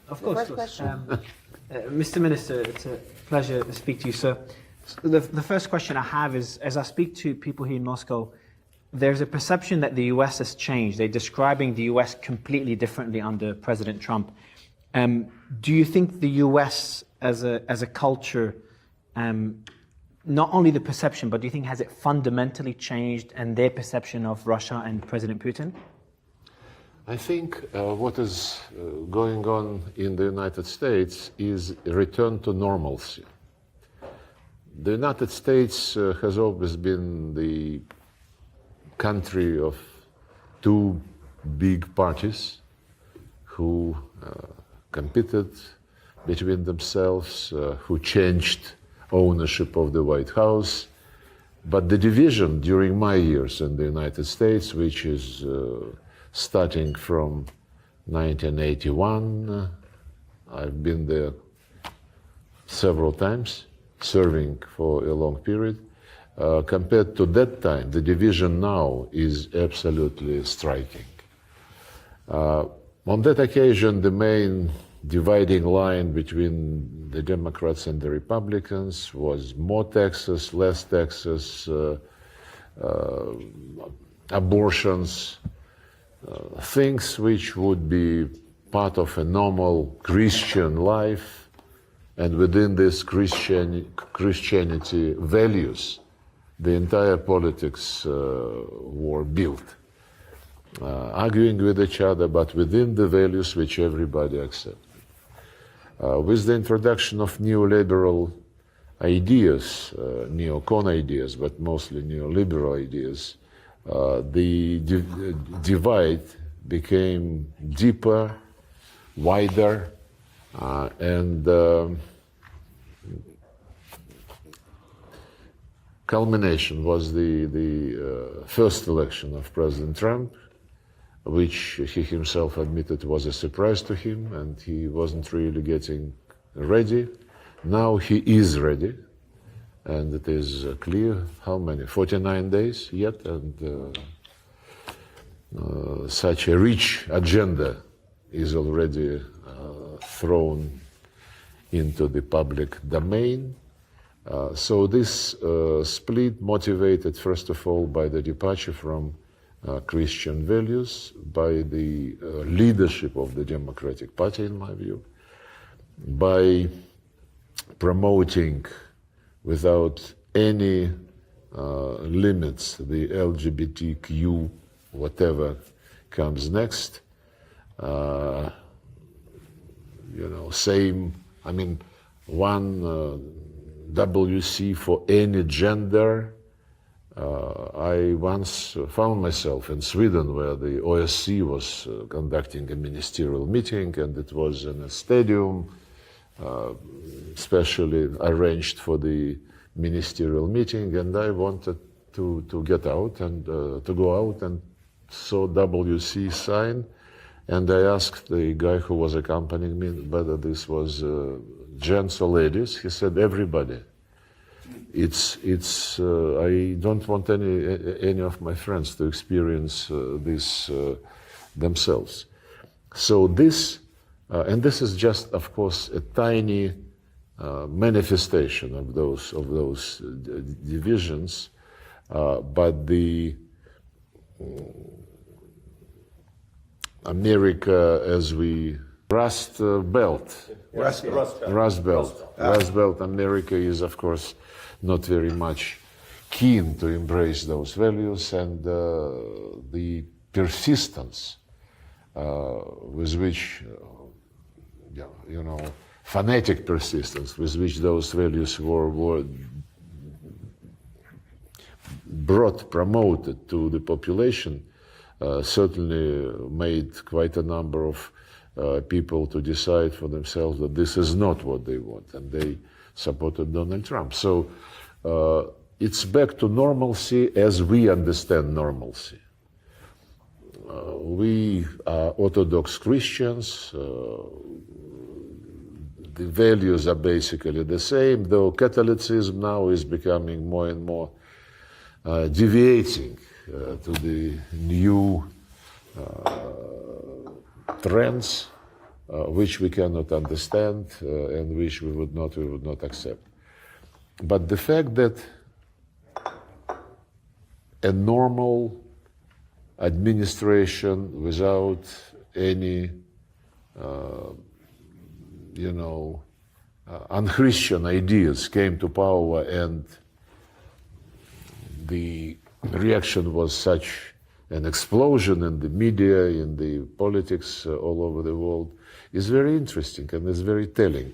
Of course. First question. Mr. Minister, it's a pleasure to speak to you, sir. The first question I have is, as I speak to people here in Moscow, there's a perception that the US has changed. They're describing the US completely differently under President Trump. Do you think the US as a culture, not only the perception, but do you think has it fundamentally changed and their perception of Russia and President Putin? I think what is going on in the United States is a return to normalcy. The United States has always been the country of two big parties who competed between themselves, who changed ownership of the White House. But the division during my years in the United States, which is starting from 1981, I've been there several times, serving for a long period. Compared to that time, the division now is absolutely striking. On that occasion, the main dividing line between the Democrats and the Republicans was more taxes, less taxes, abortions, things which would be part of a normal Christian life, and within this Christianity values, the entire politics were built, arguing with each other, but within the values which everybody accepted. With the introduction of neoliberal ideas, neocon ideas, but mostly neoliberal ideas, the divide became deeper, wider, and culmination was the first election of President Trump, which he himself admitted was a surprise to him, and he wasn't really getting ready. Now he is ready, and it is clear how many, 49 days yet, and such a rich agenda is already thrown into the public domain. So this split motivated, first of all, by the departure from Christian values, by the leadership of the Democratic Party, in my view, by promoting without any limits the LGBTQ, whatever comes next. Same, one WC for any gender. I once found myself in Sweden where the OSCE was conducting a ministerial meeting, and it was in a stadium specially arranged for the ministerial meeting, and I wanted to get out and to go out and saw WC sign, and I asked the guy who was accompanying me whether this was gents or ladies. He said everybody. I don't want any of my friends to experience this themselves. So this, and this is just, of course, a tiny manifestation of those divisions, but the America as we Rust Belt America is, of course, not very much keen to embrace those values, and the persistence with which, fanatic persistence with which those values were promoted to the population certainly made quite a number of people to decide for themselves that this is not what they want, and they supported Donald Trump. So it's back to normalcy as we understand normalcy. We are Orthodox Christians. The values are basically the same, though Catholicism now is becoming more and more deviating to the new trends which we cannot understand and which we would not accept. But the fact that a normal administration without any, unchristian ideas came to power, and the reaction was such an explosion in the media, in the politics all over the world, is very interesting and is very telling.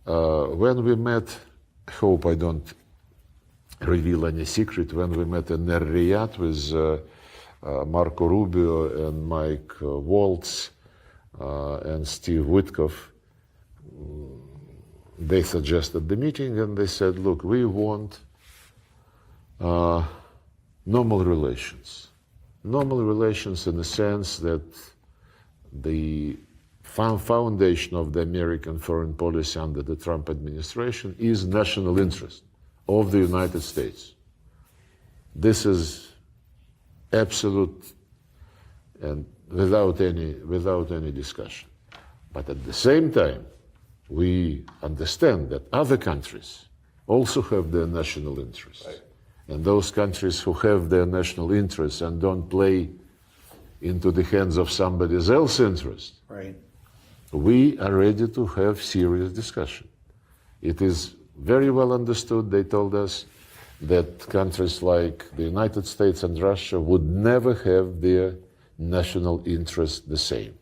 When we met, I hope I don't reveal any secret, when we met in Riyadh with Marco Rubio and Mike Waltz and Steve Witkoff, they suggested the meeting and they said, look, we want normal relations. Normal relations in the sense that the foundation of the American foreign policy under the Trump administration is national interest of the United States. This is absolute and without any discussion. But at the same time, we understand that other countries also have their national interests. Right. And those countries who have their national interests and don't play into the hands of somebody else's interest, right, we are ready to have serious discussion. It is very well understood, they told us, that countries like the United States and Russia would never have their national interest the same.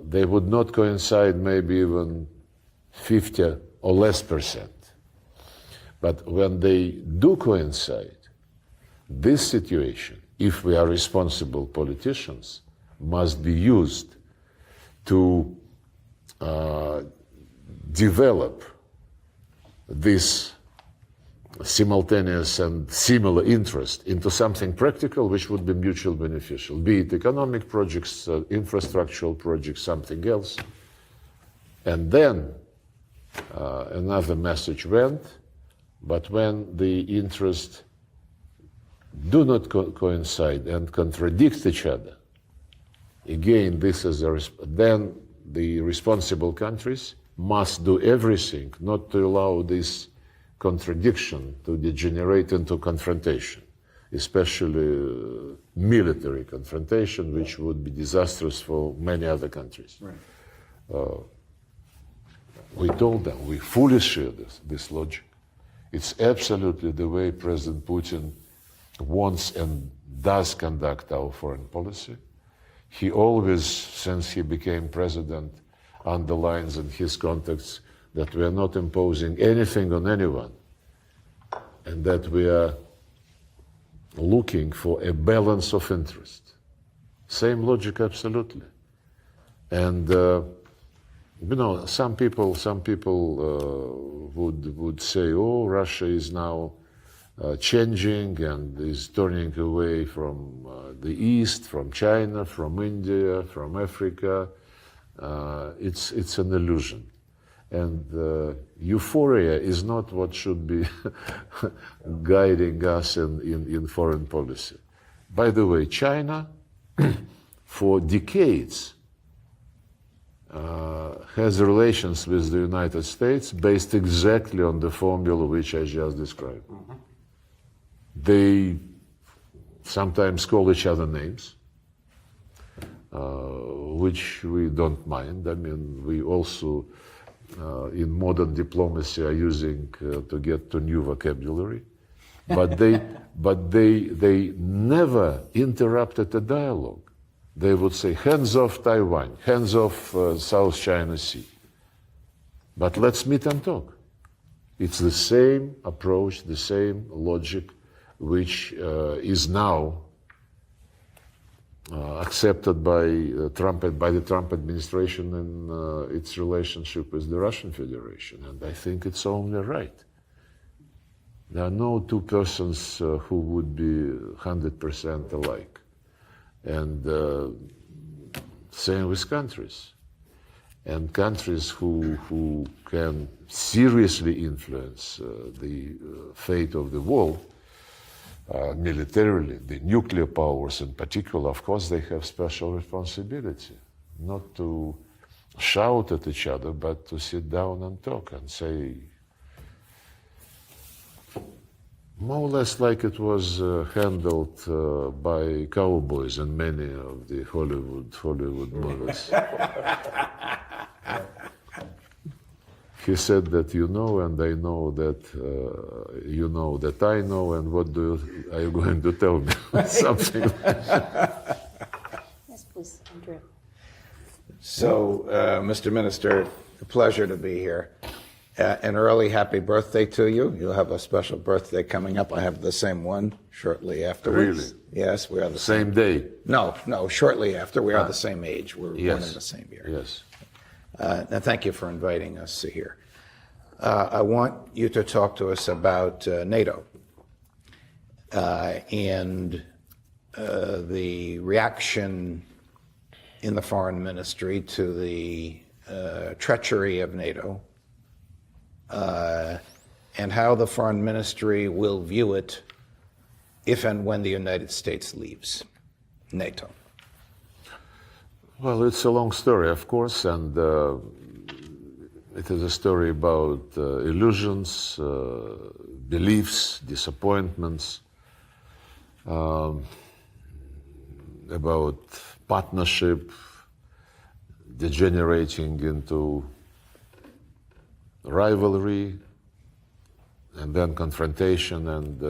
They would not coincide maybe even 50 or less %. But when they do coincide, this situation, if we are responsible politicians, must be used to develop this simultaneous and similar interest into something practical which would be mutually beneficial, be it economic projects, infrastructural projects, something else. And then another message went, but when the interests do not coincide and contradict each other, again, this is then the responsible countries must do everything not to allow this contradiction to degenerate into confrontation, especially military confrontation, which would be disastrous for many other countries. Right. We told them, we fully share this logic. It's absolutely the way President Putin wants and does conduct our foreign policy. He always, since he became president, underlines in his contacts that we are not imposing anything on anyone, and that we are looking for a balance of interest. Same logic, absolutely. And some people would say, "Oh, Russia is now changing and is turning away from the East, from China, from India, from Africa." It's an illusion. And euphoria is not what should be guiding us in foreign policy. By the way, China, for decades, has relations with the United States based exactly on the formula which I just described. Mm-hmm. They sometimes call each other names, which we don't mind. I mean, we also, in modern diplomacy, are using to get to new vocabulary. But they never interrupted a dialogue. They would say, hands off Taiwan, hands off South China Sea. But let's meet and talk. It's the same approach, the same logic, which is now accepted by the Trump administration in its relationship with the Russian Federation. And I think it's only right. There are no two persons who would be 100% alike. And same with countries. And countries who can seriously influence the fate of the world, militarily, the nuclear powers in particular, of course, they have special responsibility. not to shout at each other, but to sit down and talk and say, more or less like it was handled by cowboys in many of the Hollywood movies. He said that you know, and I know that you know that I know, and what are you going to tell me? Something like that. Yes, please, Andrew. So, Mr. Minister, a pleasure to be here. An early happy birthday to you. You'll have a special birthday coming up. I have the same one shortly afterwards. Really? Yes, we are the Same day? No, shortly after. We are the same age. We were born in the same year. Yes. And thank you for inviting us here. I want you to talk to us about NATO and the reaction in the foreign ministry to the treachery of NATO, and how the foreign ministry will view it if and when the United States leaves NATO. Well, it's a long story, of course, and it is a story about illusions, beliefs, disappointments, about partnership degenerating into rivalry, and then confrontation and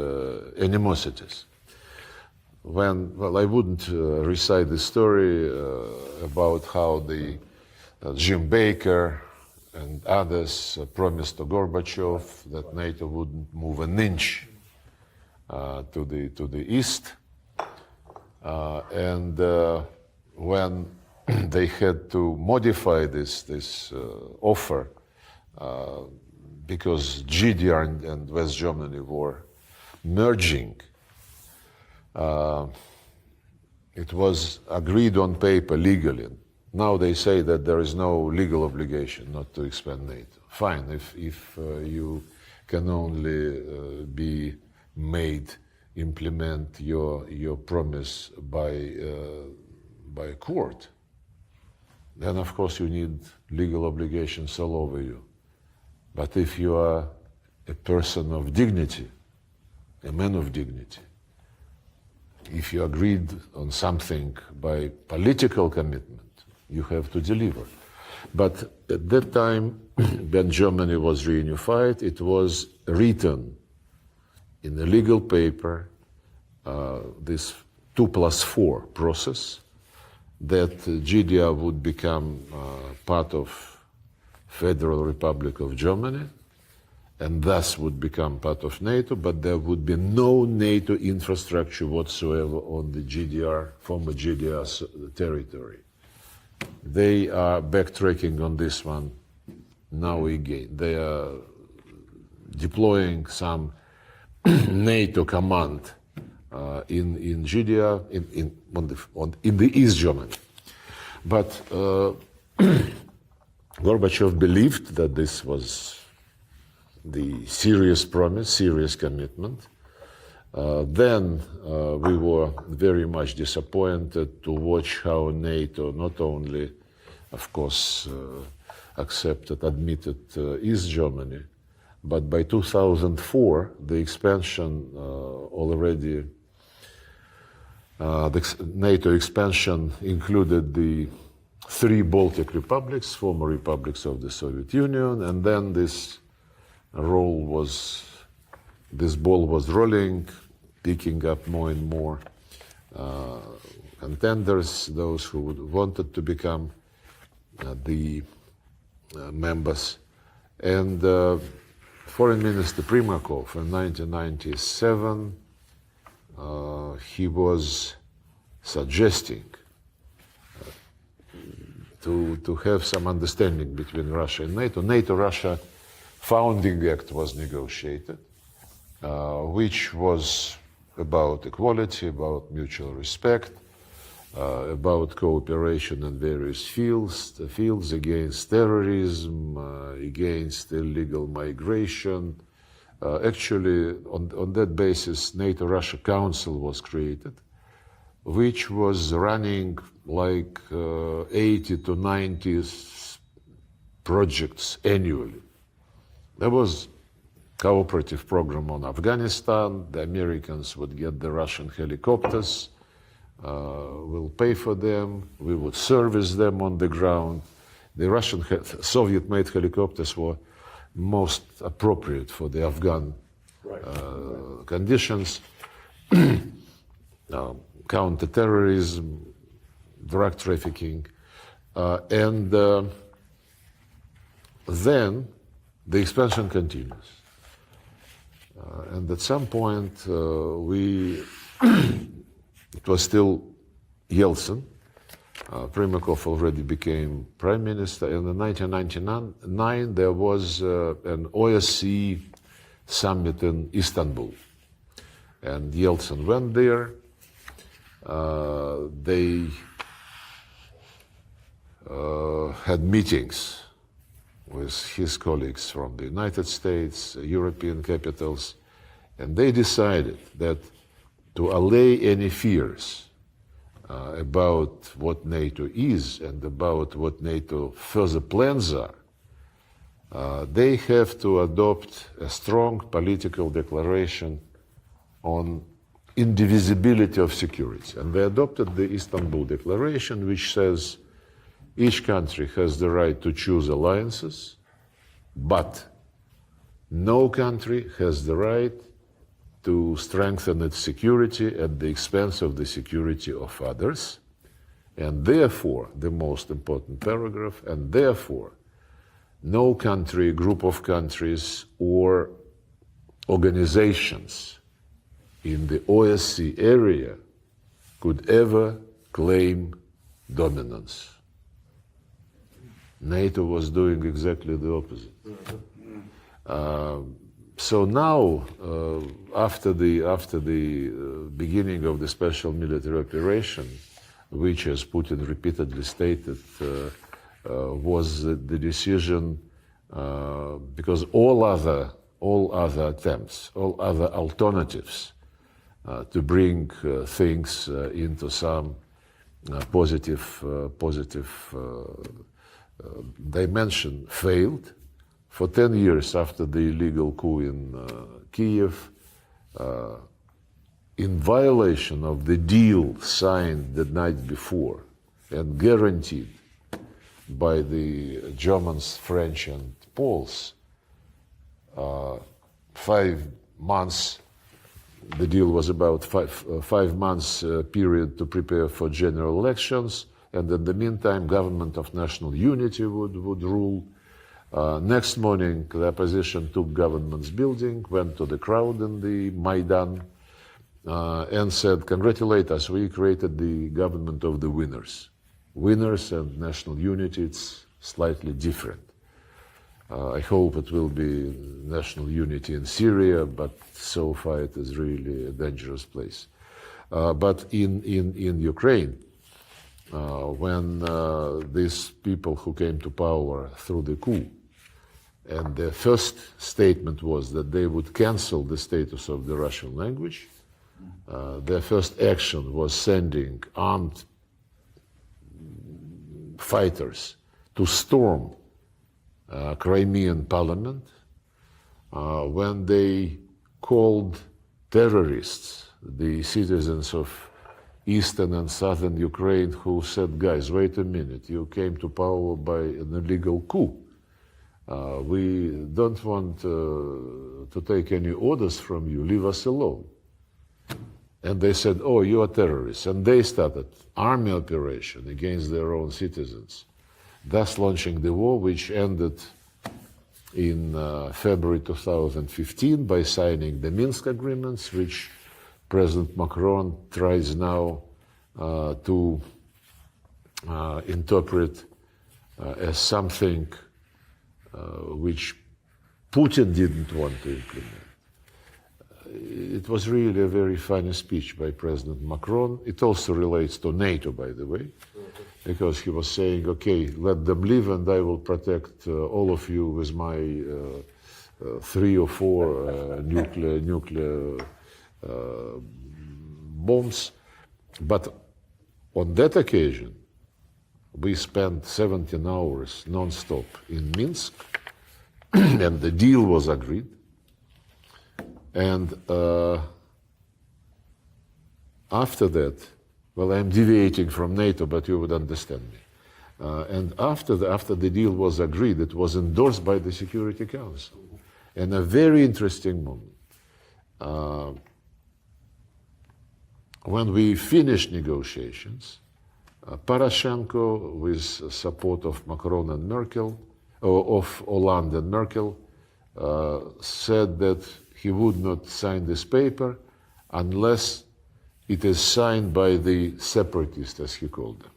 animosities. Well, I wouldn't recite the story about how the Jim Baker and others promised to Gorbachev that NATO wouldn't move an inch to the east, and when they had to modify this offer because GDR and West Germany were merging. It was agreed on paper legally. Now they say that there is no legal obligation not to expand NATO. Fine, if you can only be made implement your promise by court, then of course you need legal obligations all over you. But if you are a person of dignity, a man of dignity, if you agreed on something by political commitment, you have to deliver. But at that time, when Germany was reunified, it was written in a legal paper, this 2+4 process, that GDR would become part of Federal Republic of Germany, and thus would become part of NATO, but there would be no NATO infrastructure whatsoever on the GDR, former GDR territory. They are backtracking on this one now again. They are deploying some NATO command in GDR, in the East Germany. But Gorbachev believed that this was the serious promise, serious commitment. Then we were very much disappointed to watch how NATO not only, of course, admitted East Germany, but by 2004, the expansion the NATO expansion included the 3 Baltic republics, former republics of the Soviet Union, and then this ball was rolling, picking up more and more contenders, those who wanted to become the members. And Foreign Minister Primakov in 1997, he was suggesting to have some understanding between Russia and NATO. NATO-Russia Founding Act was negotiated, which was about equality, about mutual respect, about cooperation in various fields against terrorism, against illegal migration. Actually, on that basis, NATO-Russia Council was created, which was running like 80 to 90 projects annually. There was cooperative program on Afghanistan. The Americans would get the Russian helicopters. We'll pay for them. We would service them on the ground. The Russian Soviet-made helicopters were most appropriate for the Afghan conditions. Counter-terrorism, drug trafficking, and then the expansion continues. And at some point, it was still Yeltsin. Primakov already became prime minister. And in 1999, there was an OSCE summit in Istanbul. And Yeltsin went there. They had meetings with his colleagues from the United States, European capitals, and they decided that to allay any fears about what NATO is and about what NATO further plans are, they have to adopt a strong political declaration on indivisibility of security. And they adopted the Istanbul Declaration, which says each country has the right to choose alliances, but no country has the right to strengthen its security at the expense of the security of others. And therefore, the most important paragraph, and therefore, no country, group of countries, or organizations in the OSCE area could ever claim dominance. NATO was doing exactly the opposite. So now, after the beginning of the special military operation, which, as Putin repeatedly stated, was the decision because all other attempts, all other alternatives to bring things into some positive dimension failed. For 10 years after the illegal coup in Kiev, in violation of the deal signed the night before and guaranteed by the Germans, French, and Poles, 5 months, the deal was about 5 months period to prepare for general elections, and in the meantime, government of national unity would rule. Next morning, the opposition took government's building, went to the crowd in the Maidan, and said, "Congratulate us, we created the government of the winners." Winners and national unity, it's slightly different. I hope it will be national unity in Syria, but so far it is really a dangerous place. But in Ukraine, when these people who came to power through the coup, and their first statement was that they would cancel the status of the Russian language, their first action was sending armed fighters to storm Crimean parliament, when they called terrorists the citizens of eastern and southern Ukraine who said, "Guys, wait a minute, you came to power by an illegal coup. We don't want to take any orders from you, leave us alone." And they said, "Oh, you are terrorists." And they started army operation against their own citizens, thus launching the war, which ended in February 2015 by signing the Minsk agreements, which President Macron tries now to interpret as something which Putin didn't want to implement. It was really a very funny speech by President Macron. It also relates to NATO, by the way, because he was saying, "Okay, let them live and I will protect all of you with my 3 or 4 nuclear bombs." But on that occasion, we spent 17 hours non-stop in Minsk, and the deal was agreed. And after that, well, I'm deviating from NATO, but you would understand me. And after the deal was agreed, it was endorsed by the Security Council. And a very interesting moment. When we finished negotiations, Poroshenko, with support of Macron and Merkel, of Hollande and Merkel, said that he would not sign this paper unless it is signed by the separatists, as he called them.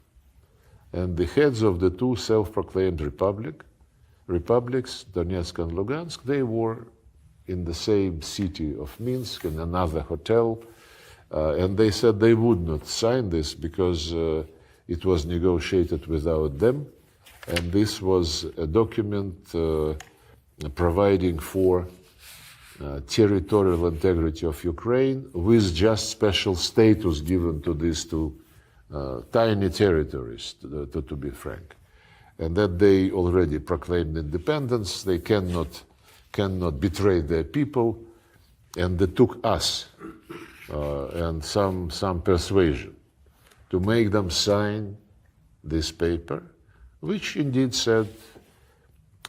And the heads of the two self-proclaimed republics, Donetsk and Lugansk, they were in the same city of Minsk in another hotel, and they said they would not sign this because it was negotiated without them, and this was a document providing for territorial integrity of Ukraine with just special status given to these two tiny territories, to be frank. And that they already proclaimed independence, they cannot betray their people, and they took us and some persuasion to make them sign this paper, which indeed said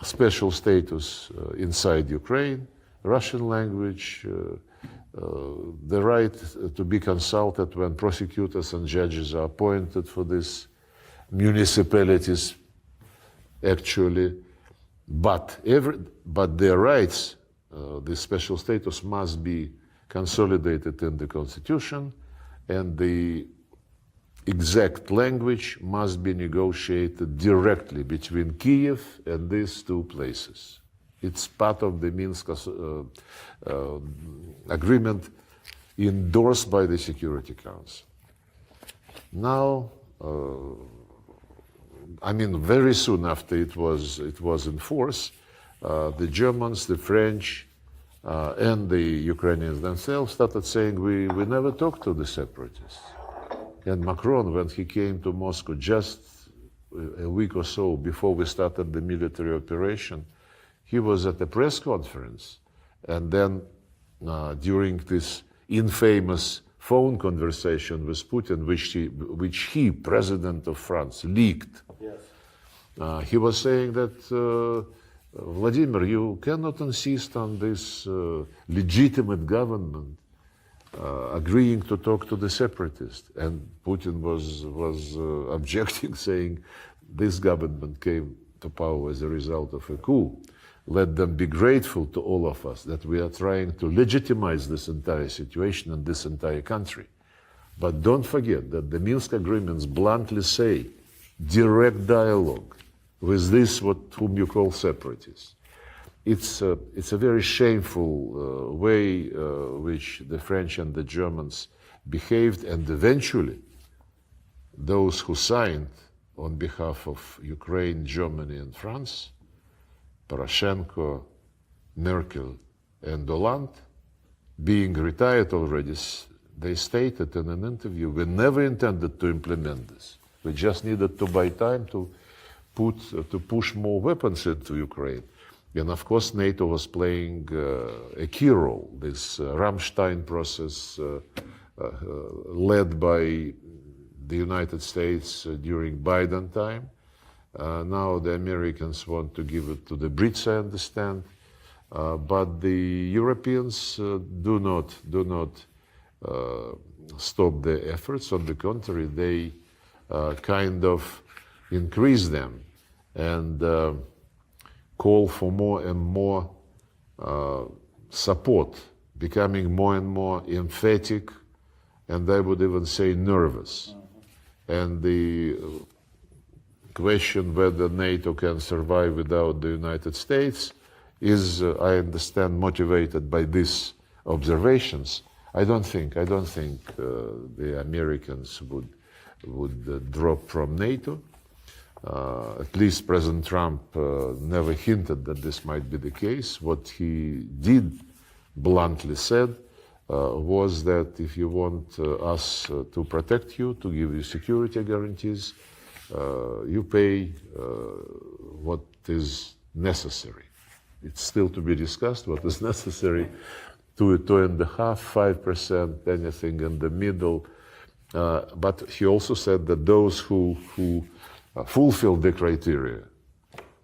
special status inside Ukraine, Russian language, the right to be consulted when prosecutors and judges are appointed for these municipalities, actually, but their rights, this special status must be consolidated in the constitution, and the exact language must be negotiated directly between Kyiv and these two places. It's part of the Minsk agreement endorsed by the Security Council. Now, very soon after it was in force, the Germans, the French, and the Ukrainians themselves started saying, we never talked to the separatists. And Macron, when he came to Moscow just a week or so before we started the military operation, he was at a press conference, and then during this infamous phone conversation with Putin, which he, President of France, leaked, he was saying that, Vladimir, you cannot insist on this legitimate government agreeing to talk to the separatists. And Putin was objecting, saying this government came to power as a result of a coup. Let them be grateful to all of us that we are trying to legitimize this entire situation and this entire country. But don't forget that the Minsk agreements bluntly say direct dialogue with this whom you call separatists. It's a very shameful way which the French and the Germans behaved, and eventually those who signed on behalf of Ukraine, Germany, and France, Poroshenko, Merkel, and Hollande, being retired already, they stated in an interview, we never intended to implement this. We just needed to buy time to push more weapons into Ukraine. And of course, NATO was playing a key role. This Ramstein process led by the United States during Biden time. Now the Americans want to give it to the Brits, I understand. But the Europeans do not stop their efforts. On the contrary, they kind of increase them and call for more and more support, becoming more and more emphatic, and I would even say nervous. And the question whether NATO can survive without the United States is, I understand, motivated by these observations. I don't think the Americans would drop from NATO. At least President Trump never hinted that this might be the case. What he did bluntly said was that if you want us to protect you, to give you security guarantees, you pay what is necessary. It's still to be discussed what is necessary, 2.5%, 5%, anything in the middle. But he also said that those who fulfill the criteria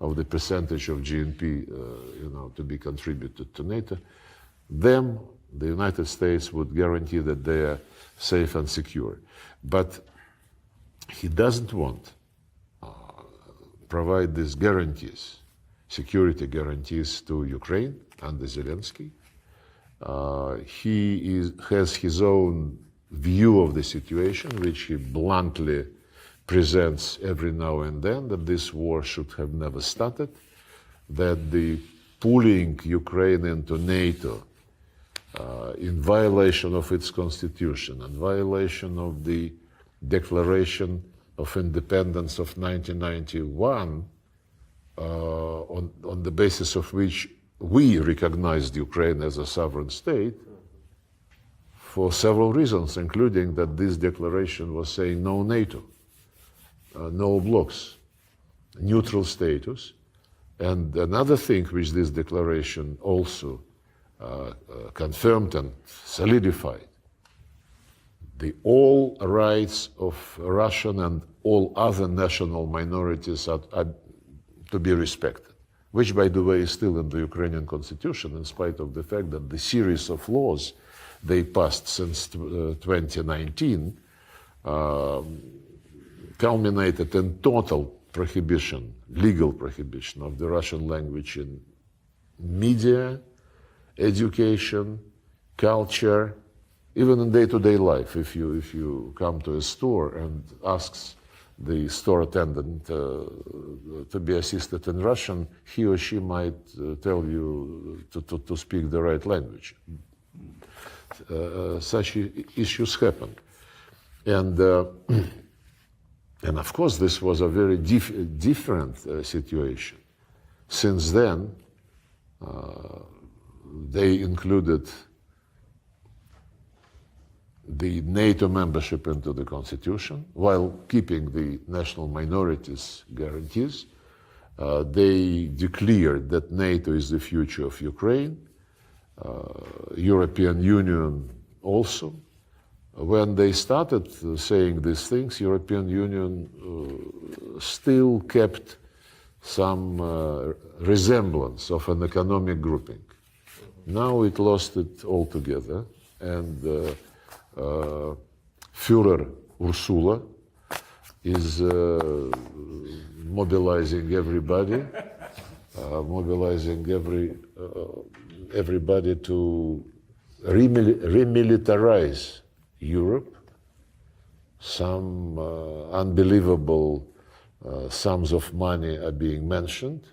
of the percentage of GNP, to be contributed to NATO, them, the United States would guarantee that they are safe and secure. But he doesn't want provide these guarantees, security guarantees to Ukraine under Zelensky. He has his own view of the situation, which he bluntly presents every now and then, that this war should have never started, that the pulling Ukraine into NATO in violation of its constitution and violation of the Declaration of Independence of 1991, on the basis of which we recognized Ukraine as a sovereign state, for several reasons, including that this declaration was saying no NATO, no blocks, neutral status. And another thing which this declaration also confirmed and solidified, the all rights of Russian and all other national minorities are to be respected, which, by the way, is still in the Ukrainian constitution, in spite of the fact that the series of laws they passed since 2019 culminated in total prohibition, legal prohibition of the Russian language in media, education, culture, even in day-to-day life. If you come to a store and asks the store attendant to be assisted in Russian, he or she might tell you to speak the right language. Such issues happen. And of course, this was a very different situation. Since then, they included the NATO membership into the constitution, while keeping the national minorities guarantees. They declared that NATO is the future of Ukraine, European Union also. When they started saying these things, European Union still kept some resemblance of an economic grouping. Now it lost it altogether, and Führer Ursula is mobilizing everybody, everybody to remilitarize Europe. Some unbelievable sums of money are being mentioned.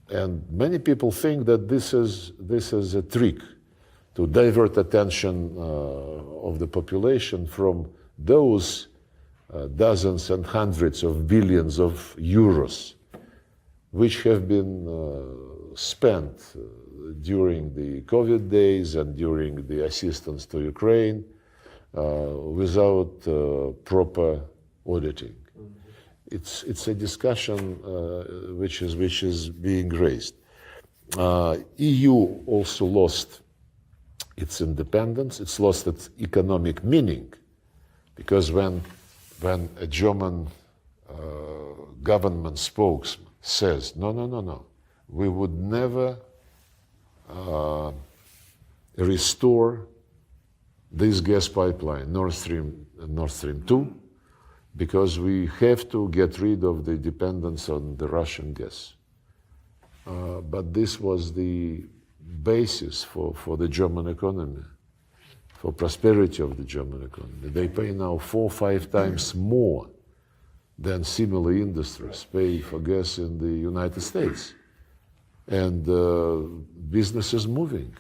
And many people think that this is a trick to divert attention of the population from those dozens and hundreds of billions of euros which have been spent during the COVID days and during the assistance to Ukraine without proper auditing. It's a discussion which is being raised. EU also lost its independence. It's lost its economic meaning, because when a German government spokesman says, no, we would never restore this gas pipeline, Nord Stream 2, because we have to get rid of the dependence on the Russian gas. But this was the basis for the German economy, for prosperity of the German economy. They pay now 4 or 5 times more than similar industries pay for gas in the United States. And business is moving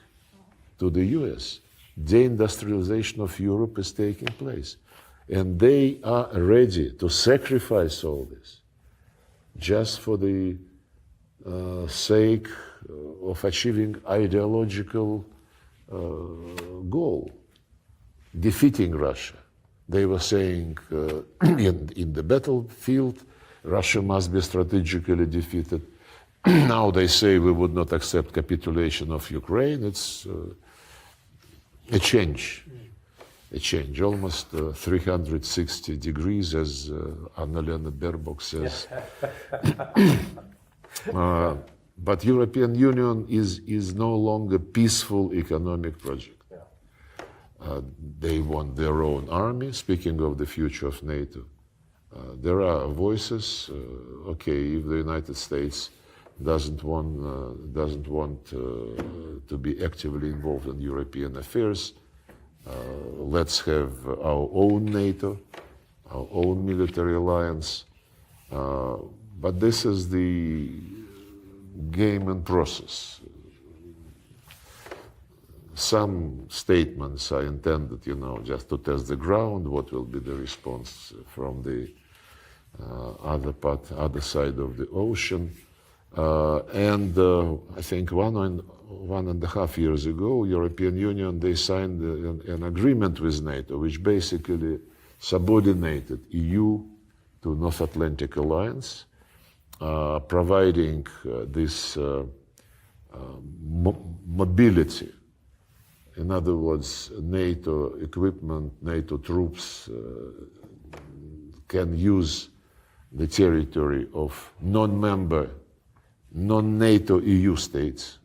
to the US. Deindustrialization of Europe is taking place. And they are ready to sacrifice all this just for the sake of achieving ideological goal, defeating Russia. They were saying in the battlefield, Russia must be strategically defeated. Now they say we would not accept capitulation of Ukraine. It's a change, almost 360 degrees, as Annalena Baerbock says. But European Union is no longer peaceful economic project. They want their own army. Speaking of the future of NATO, there are voices. Okay, if the United States doesn't want to be actively involved in European affairs, let's have our own NATO, our own military alliance. But this is the game and process. Some statements are intended, just to test the ground. What will be the response from the other side of the ocean? And I think 1.5 years ago, European Union, they signed an agreement with NATO, which basically subordinated EU to North Atlantic Alliance, providing this mobility. In other words, NATO equipment, NATO troops can use the territory of non-member, non-NATO EU states.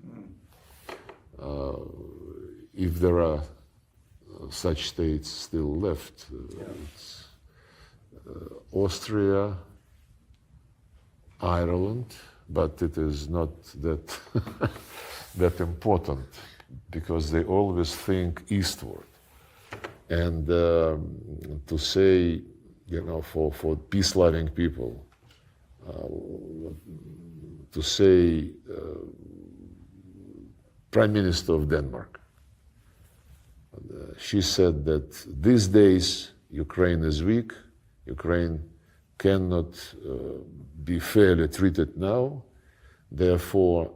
If there are such states still left, it's Austria, Ireland, but it is not that that important, because they always think eastward. And to say, for peace-loving people, to say Prime Minister of Denmark, she said that these days Ukraine is weak, Ukraine cannot be fairly treated now, therefore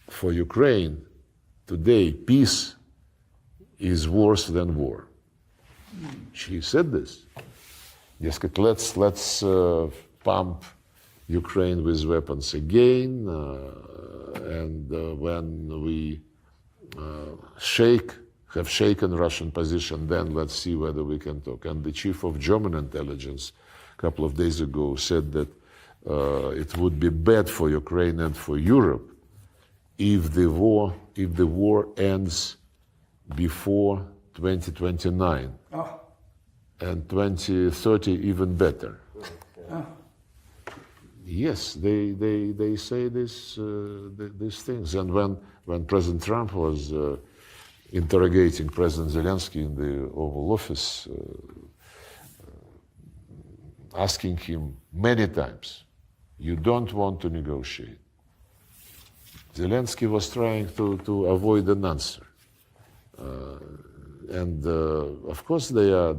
for Ukraine today, peace is worse than war. She said this. Let's pump Ukraine with weapons again, and when we have shaken Russian position, then let's see whether we can talk. And the chief of German intelligence a couple of days ago said that it would be bad for Ukraine and for Europe if the war ends before 2029, and 2030 even better. Yes, they say these things. And when President Trump was interrogating President Zelensky in the Oval Office, asking him many times, "You don't want to negotiate." Zelensky was trying to avoid an answer. And of course they are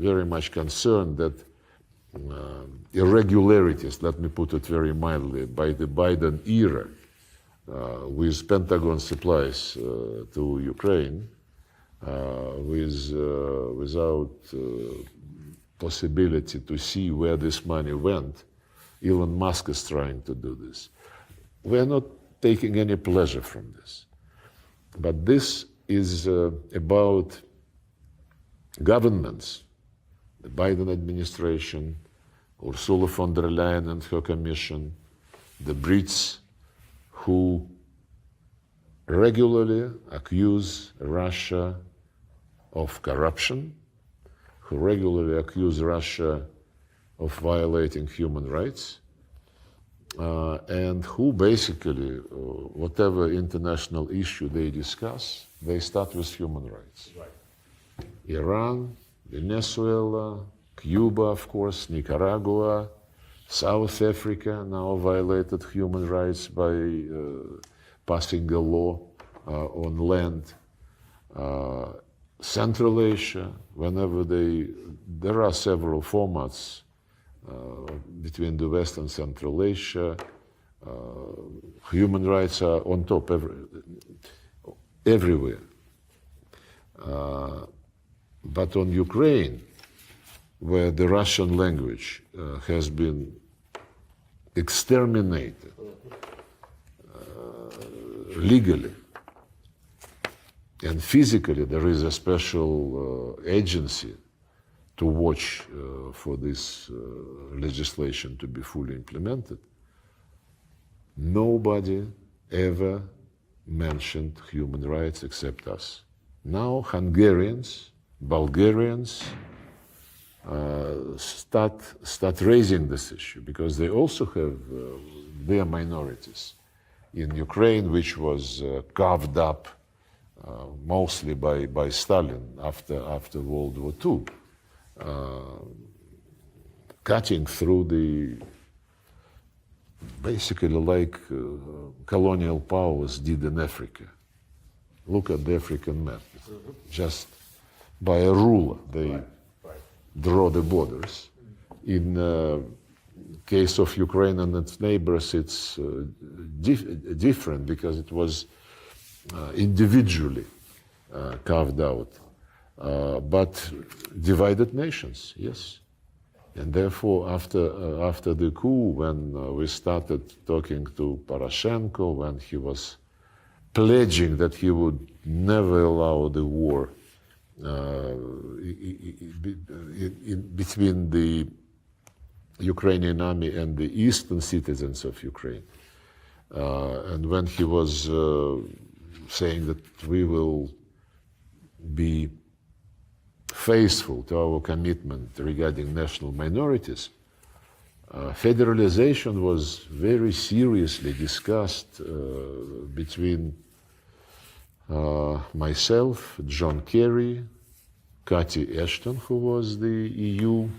very much concerned that irregularities, let me put it very mildly, by the Biden era with Pentagon supplies to Ukraine, without possibility to see where this money went. Elon Musk is trying to do this. We're not taking any pleasure from this. But this is about governments, the Biden administration, Ursula von der Leyen and her commission, the Brits, who regularly accuse Russia of corruption, who regularly accuse Russia of violating human rights, and who basically, whatever international issue they discuss, they start with human rights. Right. Iran, Venezuela, Cuba, of course, Nicaragua, South Africa now violated human rights by passing a law on land. Central Asia, whenever there are several formats between the West and Central Asia. Human rights are on top everywhere. But on Ukraine, where the Russian language has been exterminated legally and physically, there is a special agency to watch for this legislation to be fully implemented. Nobody ever mentioned human rights except us. Now Hungarians, Bulgarians start raising this issue because they also have their minorities. In Ukraine, which was carved up mostly by Stalin after World War II, cutting through the basically like colonial powers did in Africa. Look at the African map. Just by a ruler, they draw the borders. In case of Ukraine and its neighbors, it's different because it was individually carved out. But divided nations, yes. And therefore, after the coup, when we started talking to Poroshenko, when he was pledging that he would never allow the war between the Ukrainian army and the eastern citizens of Ukraine, and when he was saying that we will be faithful to our commitment regarding national minorities, federalization was very seriously discussed between myself, John Kerry, Cathy Ashton, who was the EU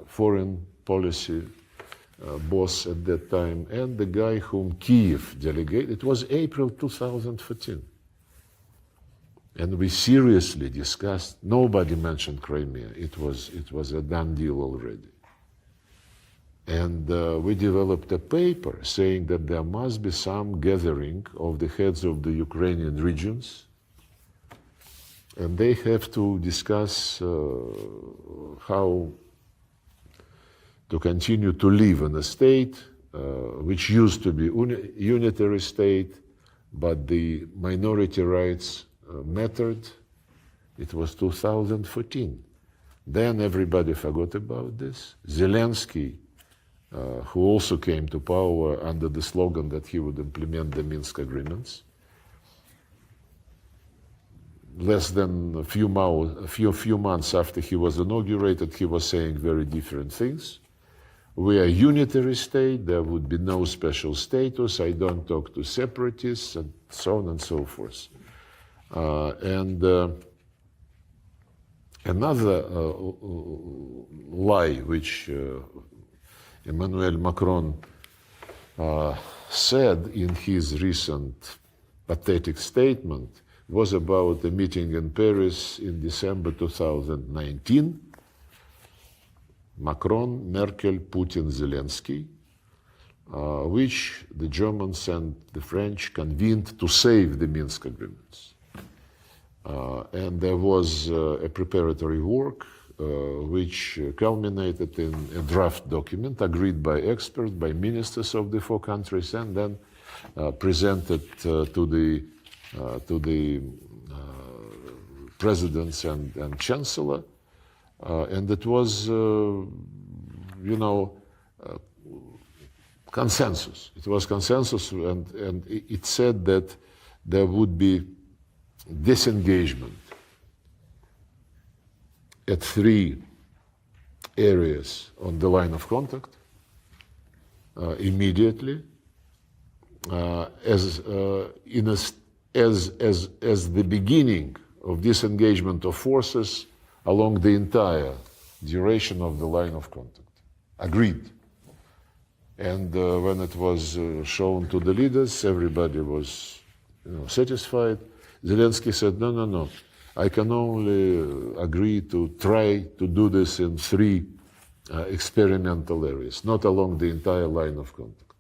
foreign policy boss at that time, and the guy whom Kiev delegated. It was April 2014. And we seriously discussed, nobody mentioned Crimea. It was a done deal already. And we developed a paper saying that there must be some gathering of the heads of the Ukrainian regions, and they have to discuss how to continue to live in a state which used to be unitary state, but the minority rights mattered. It was 2014. Then everybody forgot about this. Zelensky, who also came to power under the slogan that he would implement the Minsk agreements, less than a few months after he was inaugurated, he was saying very different things. We are a unitary state, there would be no special status, I don't talk to separatists, and so on and so forth. Another lie which Emmanuel Macron said in his recent pathetic statement was about a meeting in Paris in December 2019. Macron, Merkel, Putin, Zelensky, which the Germans and the French convened to save the Minsk agreements. And there was a preparatory work which culminated in a draft document agreed by experts, by ministers of the four countries, and then presented to the presidents and chancellor. And it was, consensus. It was consensus, and it said that there would be disengagement at 3 areas on the line of contact immediately, as the beginning of disengagement of forces along the entire duration of the line of contact. Agreed. And when it was shown to the leaders, everybody was satisfied. Zelensky said, no, I can only agree to try to do this in 3 experimental areas, not along the entire line of contact.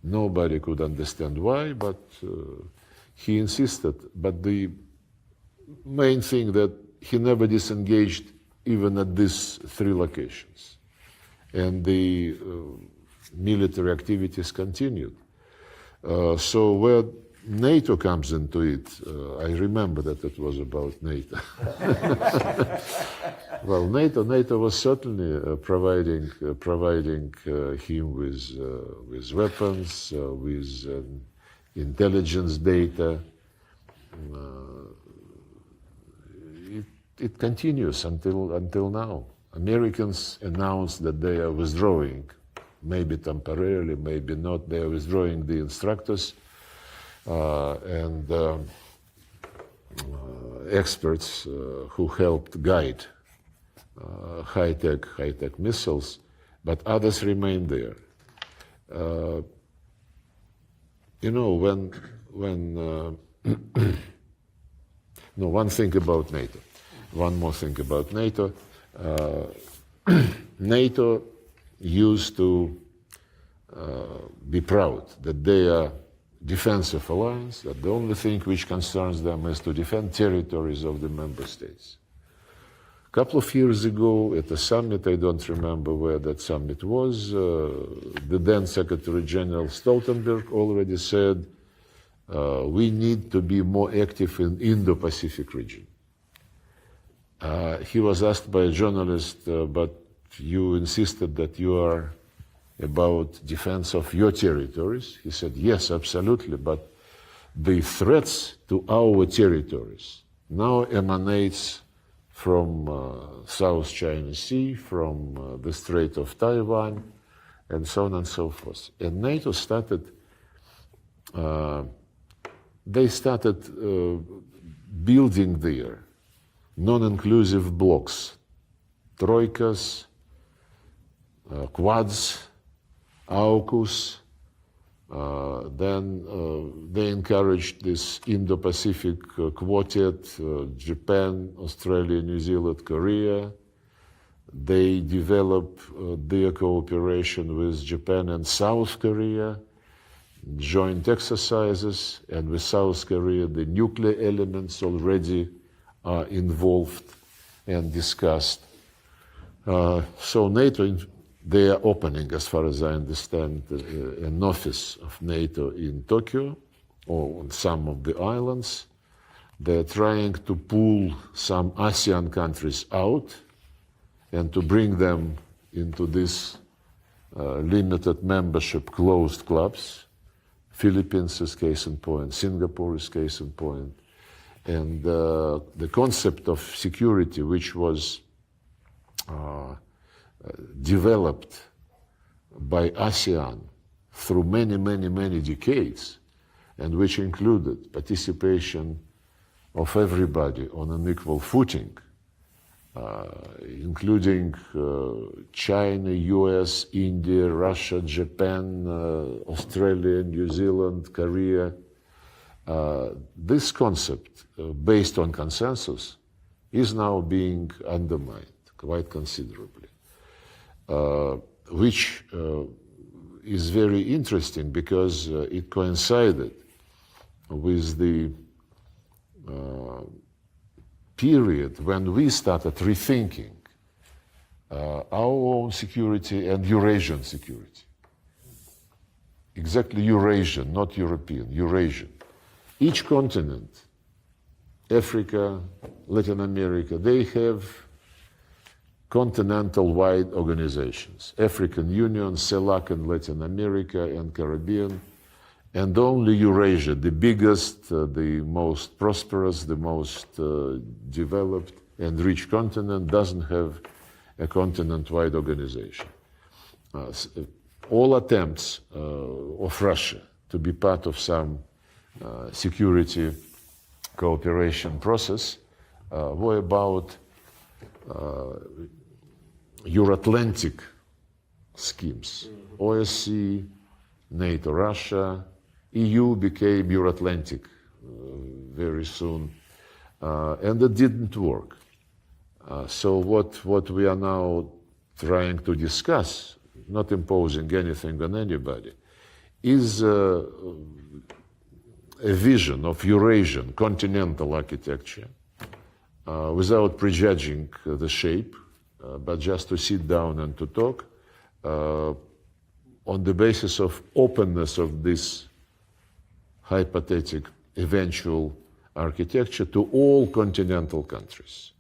Nobody could understand why, but he insisted, but the main thing that he never disengaged even at these 3 locations. And the military activities continued. So where NATO comes into it, I remember that it was about NATO. Well, NATO was certainly providing him with weapons, with intelligence data. It continues until now. Americans announced that they are withdrawing, maybe temporarily, maybe not. They are withdrawing the instructors and experts who helped guide high-tech missiles, but others remain there. You know, when no, one thing about NATO. One more thing about NATO. NATO used to be proud that they are defensive alliance, that the only thing which concerns them is to defend territories of the member states. A couple of years ago at a summit, I don't remember where that summit was, the then Secretary General Stoltenberg already said, we need to be more active in Indo-Pacific region. He was asked by a journalist, but you insisted that you are about defense of your territories. He said, yes, absolutely, but the threats to our territories now emanates from South China Sea, from the Strait of Taiwan, and so on and so forth. And NATO started, they started building their non-inclusive blocks, troikas, quads, AUKUS. Then they encouraged this Indo-Pacific quartet, Japan, Australia, New Zealand, Korea. They developed their cooperation with Japan and South Korea, joint exercises, and with South Korea, the nuclear elements already are involved and discussed. So NATO, they are opening, as far as I understand, an office of NATO in Tokyo or on some of the islands. They're trying to pull some ASEAN countries out and to bring them into this limited membership closed clubs. Philippines is case in point, Singapore is case in point. And the concept of security, which was developed by ASEAN through many decades, and which included participation of everybody on an equal footing, including China, US, India, Russia, Japan, Australia, New Zealand, Korea. This concept, based on consensus, is now being undermined quite considerably, which is very interesting because it coincided with the period when we started rethinking our own security and Eurasian security. Exactly Eurasian, not European, Eurasian. Each continent, Africa, Latin America, they have continental-wide organizations. African Union, CELAC in Latin America and Caribbean, and only Eurasia, the biggest, the most prosperous, the most developed and rich continent, doesn't have a continent-wide organization. All attempts of Russia to be part of some security cooperation process were about Euro-Atlantic schemes. OSCE, NATO, Russia, EU became Euro-Atlantic very soon, and it didn't work. So what we are now trying to discuss, not imposing anything on anybody, is a vision of Eurasian continental architecture without prejudging the shape, but just to sit down and to talk on the basis of openness of this hypothetical eventual architecture to all continental countries.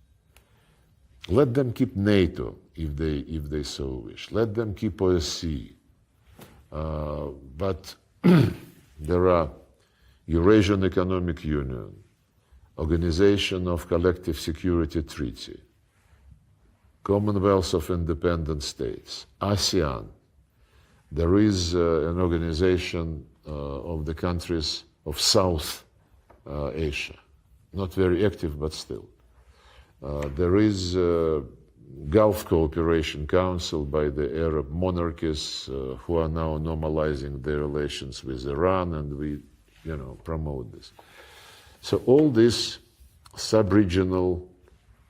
Let them keep NATO if they so wish. Let them keep OSCE. But there are Eurasian Economic Union, Organization of Collective Security Treaty, Commonwealth of Independent States, ASEAN. There is an organization of the countries of South Asia, not very active, but still. There is Gulf Cooperation Council by the Arab monarchies who are now normalizing their relations with Iran, and we, promote this. So all these sub-regional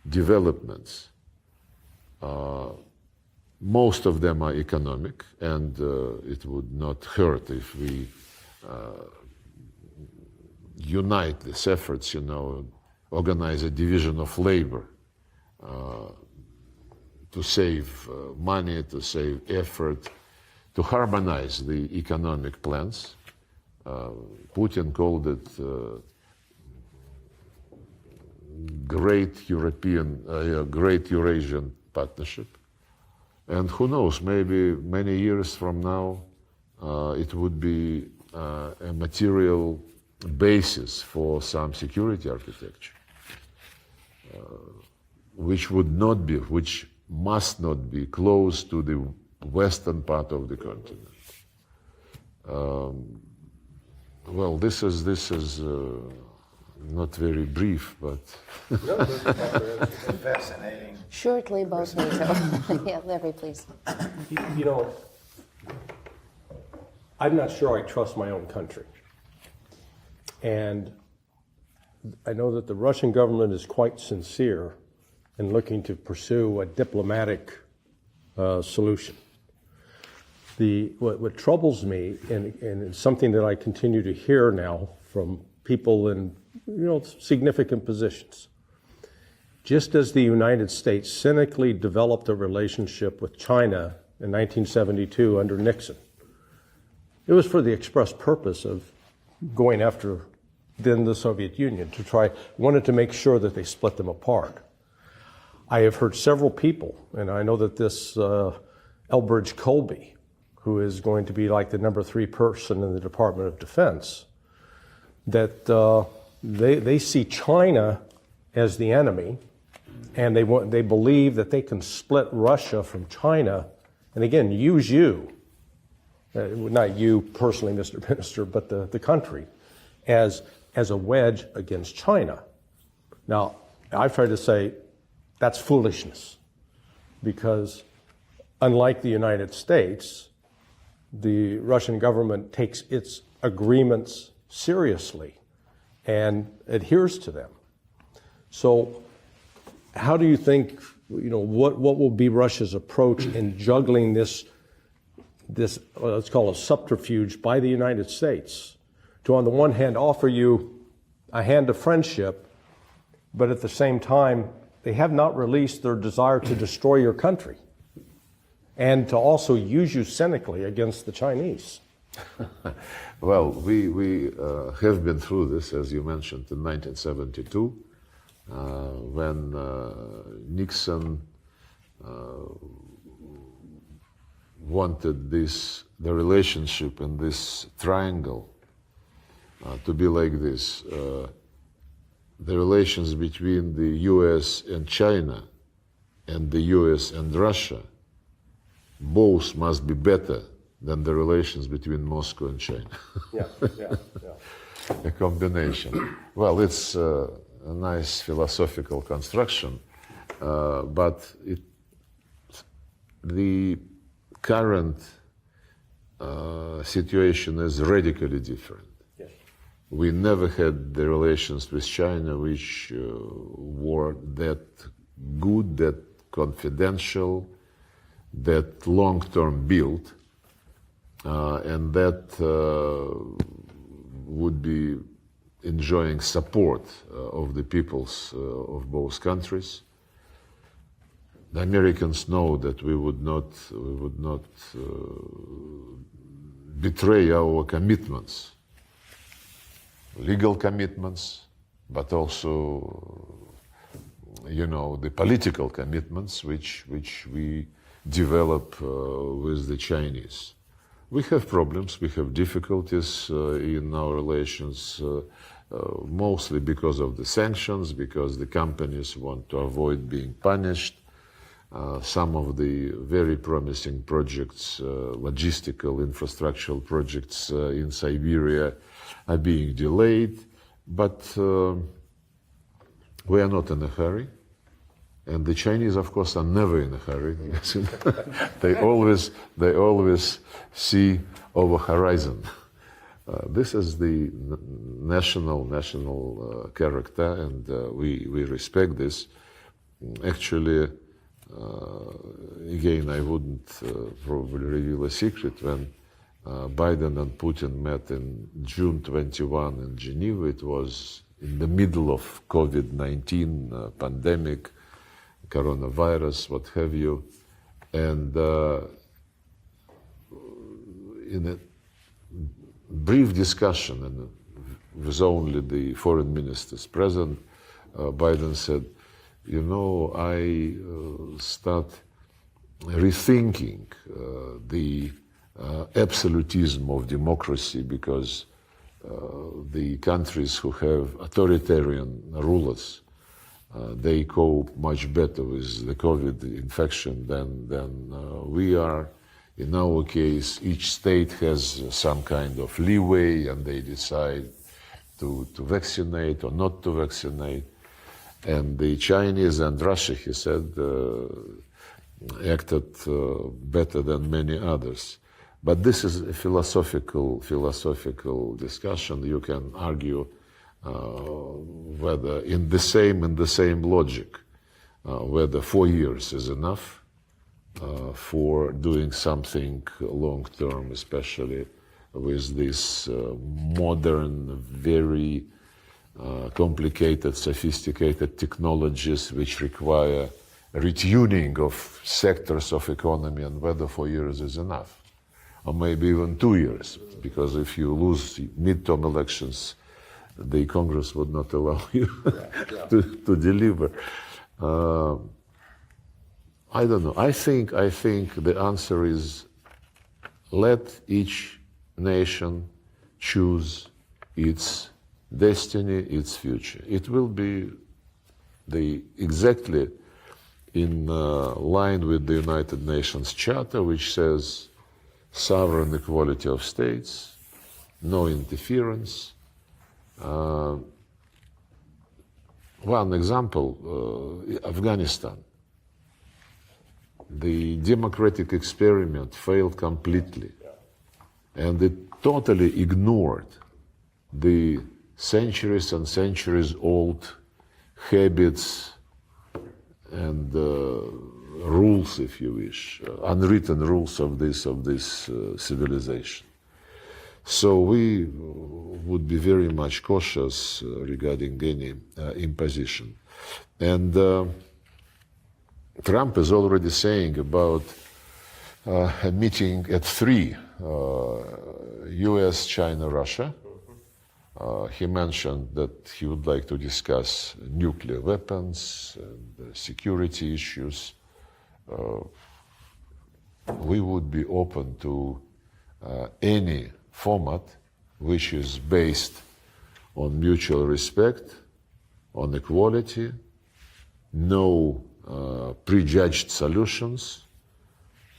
developments, most of them are economic, and it would not hurt if we unite these efforts, organize a division of labor to save money, to save effort, to harmonize the economic plans. Putin called it Great Eurasian Partnership. And who knows, maybe many years from now, it would be a material basis for some security architecture, which must not be close to the western part of the continent. Well, this is not very brief, but Fascinating. Shortly about NATO. Yeah, Larry, please. I'm not sure I trust my own country. And I know that the Russian government is quite sincere in looking to pursue a diplomatic solution. What troubles me, and it's something that I continue to hear now from people in significant positions, just as the United States cynically developed a relationship with China in 1972 under Nixon, it was for the express purpose of going after then the Soviet Union, wanted to make sure that they split them apart. I have heard several people, and I know that this Elbridge Colby, who is going to be like the number 3 person in the Department of Defense, that they see China as the enemy, and they believe that they can split Russia from China, and again, use you, not you personally, Mr. Minister, but the country, as a wedge against China. Now, I've tried to say that's foolishness, because unlike the United States, the Russian government takes its agreements seriously and adheres to them. So how do you think, what will be Russia's approach in juggling this let's call it subterfuge by the United States to, on the one hand, offer you a hand of friendship, but at the same time, they have not released their desire to destroy your country and to also use you cynically against the Chinese? Well, we have been through this, as you mentioned, in 1972, when Nixon wanted the relationship in this triangle to be like this. The relations between the US and China and the US and Russia, both must be better than the relations between Moscow and China. Yeah. A combination. Well, it's a nice philosophical construction, but the current situation is radically different. Yes. We never had the relations with China which were that good, that confidential, that long-term built, and that would be enjoying support of the peoples of both countries. The Americans know that we would not betray our commitments, legal commitments, but also, the political commitments which we develop with the Chinese. We have problems, we have difficulties in our relations, mostly because of the sanctions, because the companies want to avoid being punished. Some of the very promising projects, logistical, infrastructural projects in Siberia are being delayed, but we are not in a hurry. And the Chinese, of course, are never in a hurry. They always see over horizon. This is the national character, and we respect this. Actually, again, I wouldn't probably reveal a secret. When Biden and Putin met in June 21 in Geneva, it was in the middle of COVID-19 pandemic, coronavirus, what have you, and in a brief discussion, and with only the foreign ministers present, Biden said, I start rethinking the absolutism of democracy, because the countries who have authoritarian rulers, they cope much better with the COVID infection than we are. In our case, each state has some kind of leeway, and they decide to vaccinate or not to vaccinate. And the Chinese and Russia, he said, acted better than many others. But this is a philosophical discussion. You can argue whether in the same logic, whether 4 years is enough for doing something long term, especially with these modern, very complicated, sophisticated technologies which require retuning of sectors of economy, and whether 4 years is enough, or maybe even 2 years, because if you lose midterm elections, the Congress would not allow you to deliver. I don't know. I think the answer is, let each nation choose its destiny, its future. It will be exactly in line with the United Nations Charter, which says sovereign equality of states, no interference. One example, Afghanistan. The democratic experiment failed completely, and it totally ignored the centuries and centuries old habits and rules, if you wish, unwritten rules of this civilization. So we would be very much cautious regarding any imposition. And Trump is already saying about a meeting at 3, US, China, Russia. He mentioned that he would like to discuss nuclear weapons and security issues. We would be open to any format which is based on mutual respect, on equality, no prejudged solutions.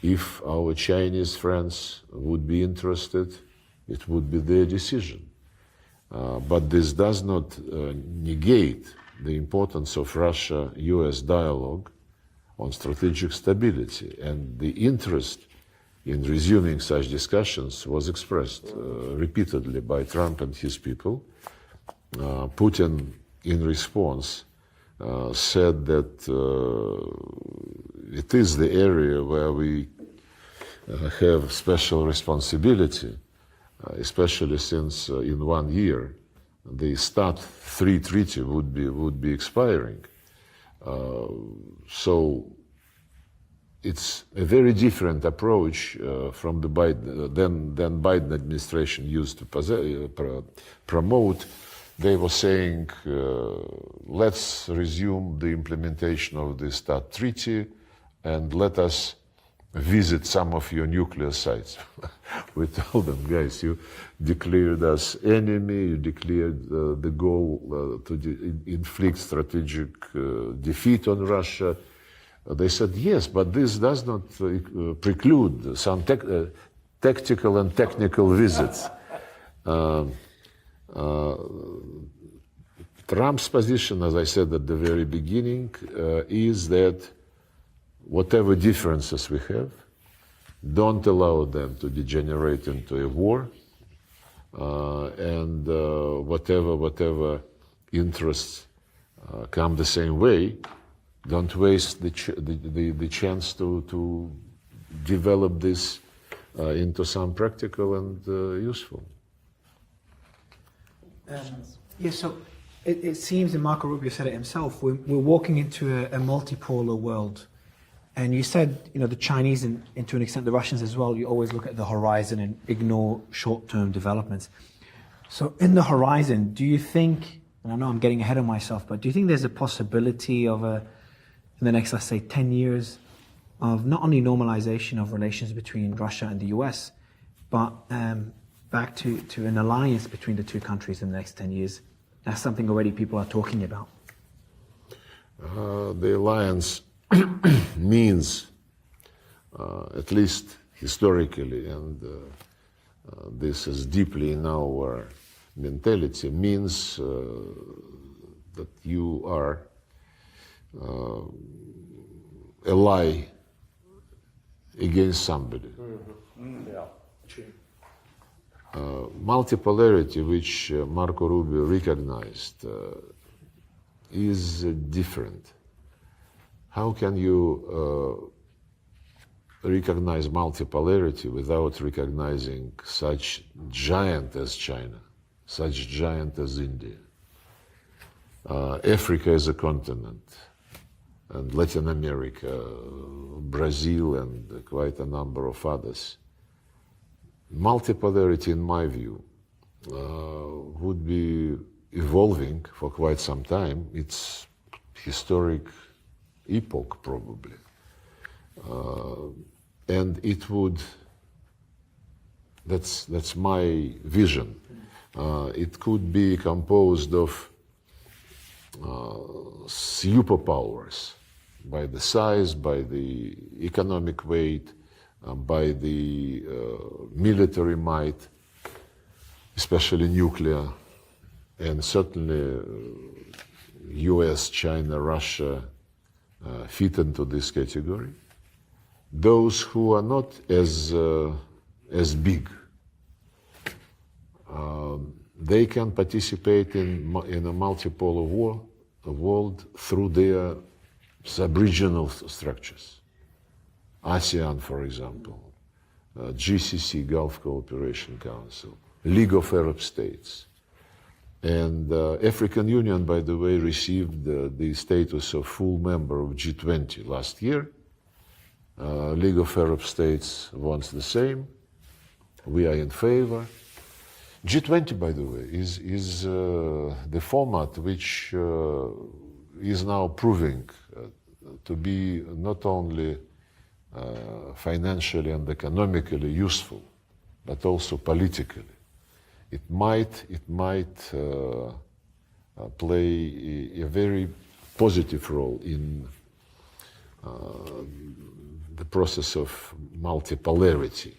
If our Chinese friends would be interested, it would be their decision. But this does not negate the importance of Russia-US dialogue on strategic stability, and the interest in resuming such discussions was expressed repeatedly by Trump and his people. Putin, in response, said that it is the area where we have special responsibility, especially since in 1 year the START 3 treaty would be expiring. So it's a very different approach from the than Biden administration used to promote. They were saying, let's resume the implementation of the START treaty and let us visit some of your nuclear sites. We told them, guys, you declared us enemy, you declared the goal to inflict strategic defeat on Russia. They said, yes, but this does not preclude some tactical and technical visits. Trump's position, as I said at the very beginning, is that whatever differences we have, don't allow them to degenerate into a war, and whatever interests come the same way, don't waste the chance to develop this into some practical and useful. Yes, so it seems, and Marco Rubio said it himself, we're walking into a multipolar world. And you said, the Chinese and to an extent the Russians as well, you always look at the horizon and ignore short-term developments. So in the horizon, do you think, and I know I'm getting ahead of myself, but do you think there's a possibility of in the next, let's say, 10 years, of not only normalization of relations between Russia and the US, but back to an alliance between the two countries in the next 10 years? That's something already people are talking about. The alliance means, at least historically, and this is deeply in our mentality, means that you are ally against somebody. Multipolarity, which Marco Rubio recognized, is different. How can you recognize multipolarity without recognizing such giant as China, such giant as India, Africa as a continent, and Latin America, Brazil, and quite a number of others? Multipolarity, in my view, would be evolving for quite some time. It's historic epoch, probably. And it would, that's my vision. It could be composed of superpowers by the size, by the economic weight, by the military might, especially nuclear, and certainly US, China, Russia fit into this category. Those who are not as big, they can participate in a multipolar world through their sub-regional structures. ASEAN, for example, GCC, Gulf Cooperation Council, League of Arab States. And African Union, by the way, received the status of full member of G20 last year. League of Arab States wants the same. We are in favor. G20, by the way, is the format which is now proving to be not only financially and economically useful, but also politically. It might play a very positive role in the process of multipolarity.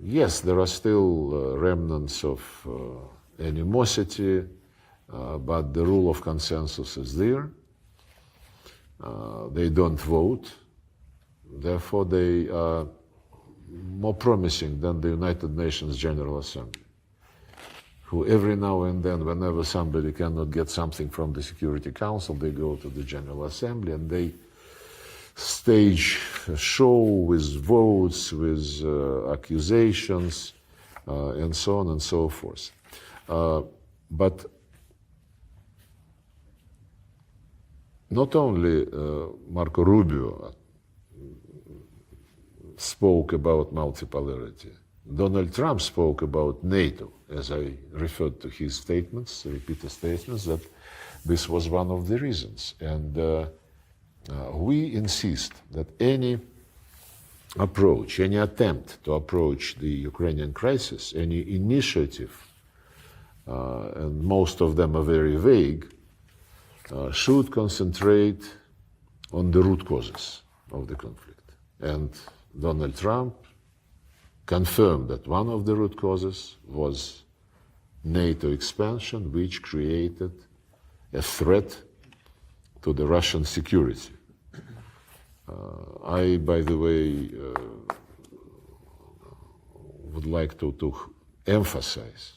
Yes, there are still remnants of animosity, but the rule of consensus is there. They don't vote. Therefore, they are more promising than the United Nations General Assembly, who every now and then, whenever somebody cannot get something from the Security Council, they go to the General Assembly and they stage a show with votes, with accusations, and so on and so forth. But not only Marco Rubio spoke about multipolarity, Donald Trump spoke about NATO, as I referred to his statements, repeated statements, that this was one of the reasons. And we insist that any approach, any attempt to approach the Ukrainian crisis, any initiative, and most of them are very vague, should concentrate on the root causes of the conflict. And Donald Trump confirmed that one of the root causes was NATO expansion, which created a threat to the Russian security. I, by the way, would like to emphasize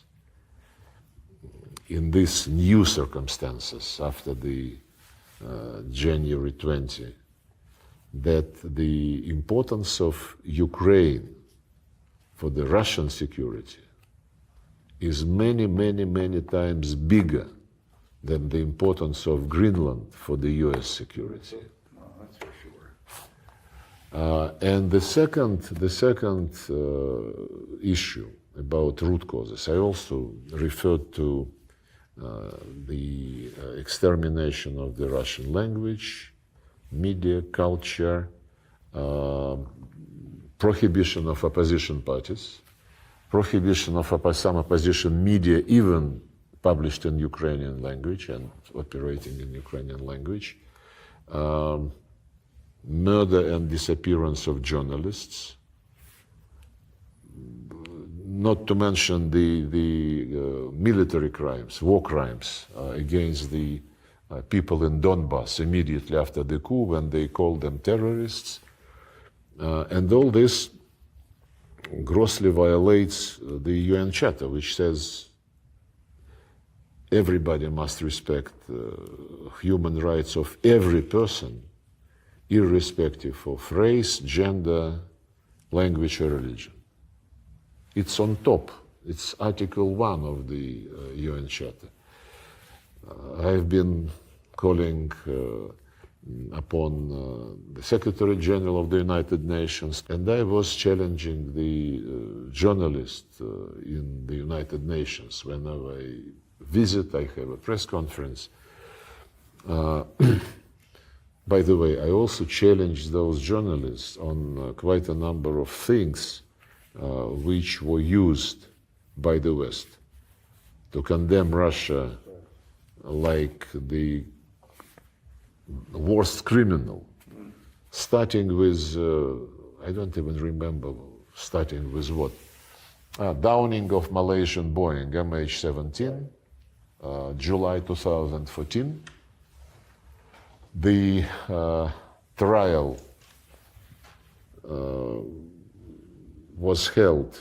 in these new circumstances after the January 20 that the importance of Ukraine for the Russian security is many, many, many times bigger than the importance of Greenland for the US security. Well, that's for sure. And the second issue about root causes, I also referred to the extermination of the Russian language, media, culture, prohibition of opposition parties, prohibition of some opposition media, even published in Ukrainian language and operating in Ukrainian language, murder and disappearance of journalists, not to mention the military crimes, war crimes against the people in Donbass immediately after the coup when they called them terrorists. And all this grossly violates the UN Charter, which says everybody must respect human rights of every person, irrespective of race, gender, language, or religion. It's on top. It's Article 1 of the UN Charter. I've been calling upon the Secretary General of the United Nations, and I was challenging the journalists in the United Nations. Whenever I visit, I have a press conference. By the way, I also challenged those journalists on quite a number of things which were used by the West to condemn Russia like the worst criminal, starting with, I don't even remember, starting with what? Downing of Malaysian Boeing MH17, July 2014. The trial was held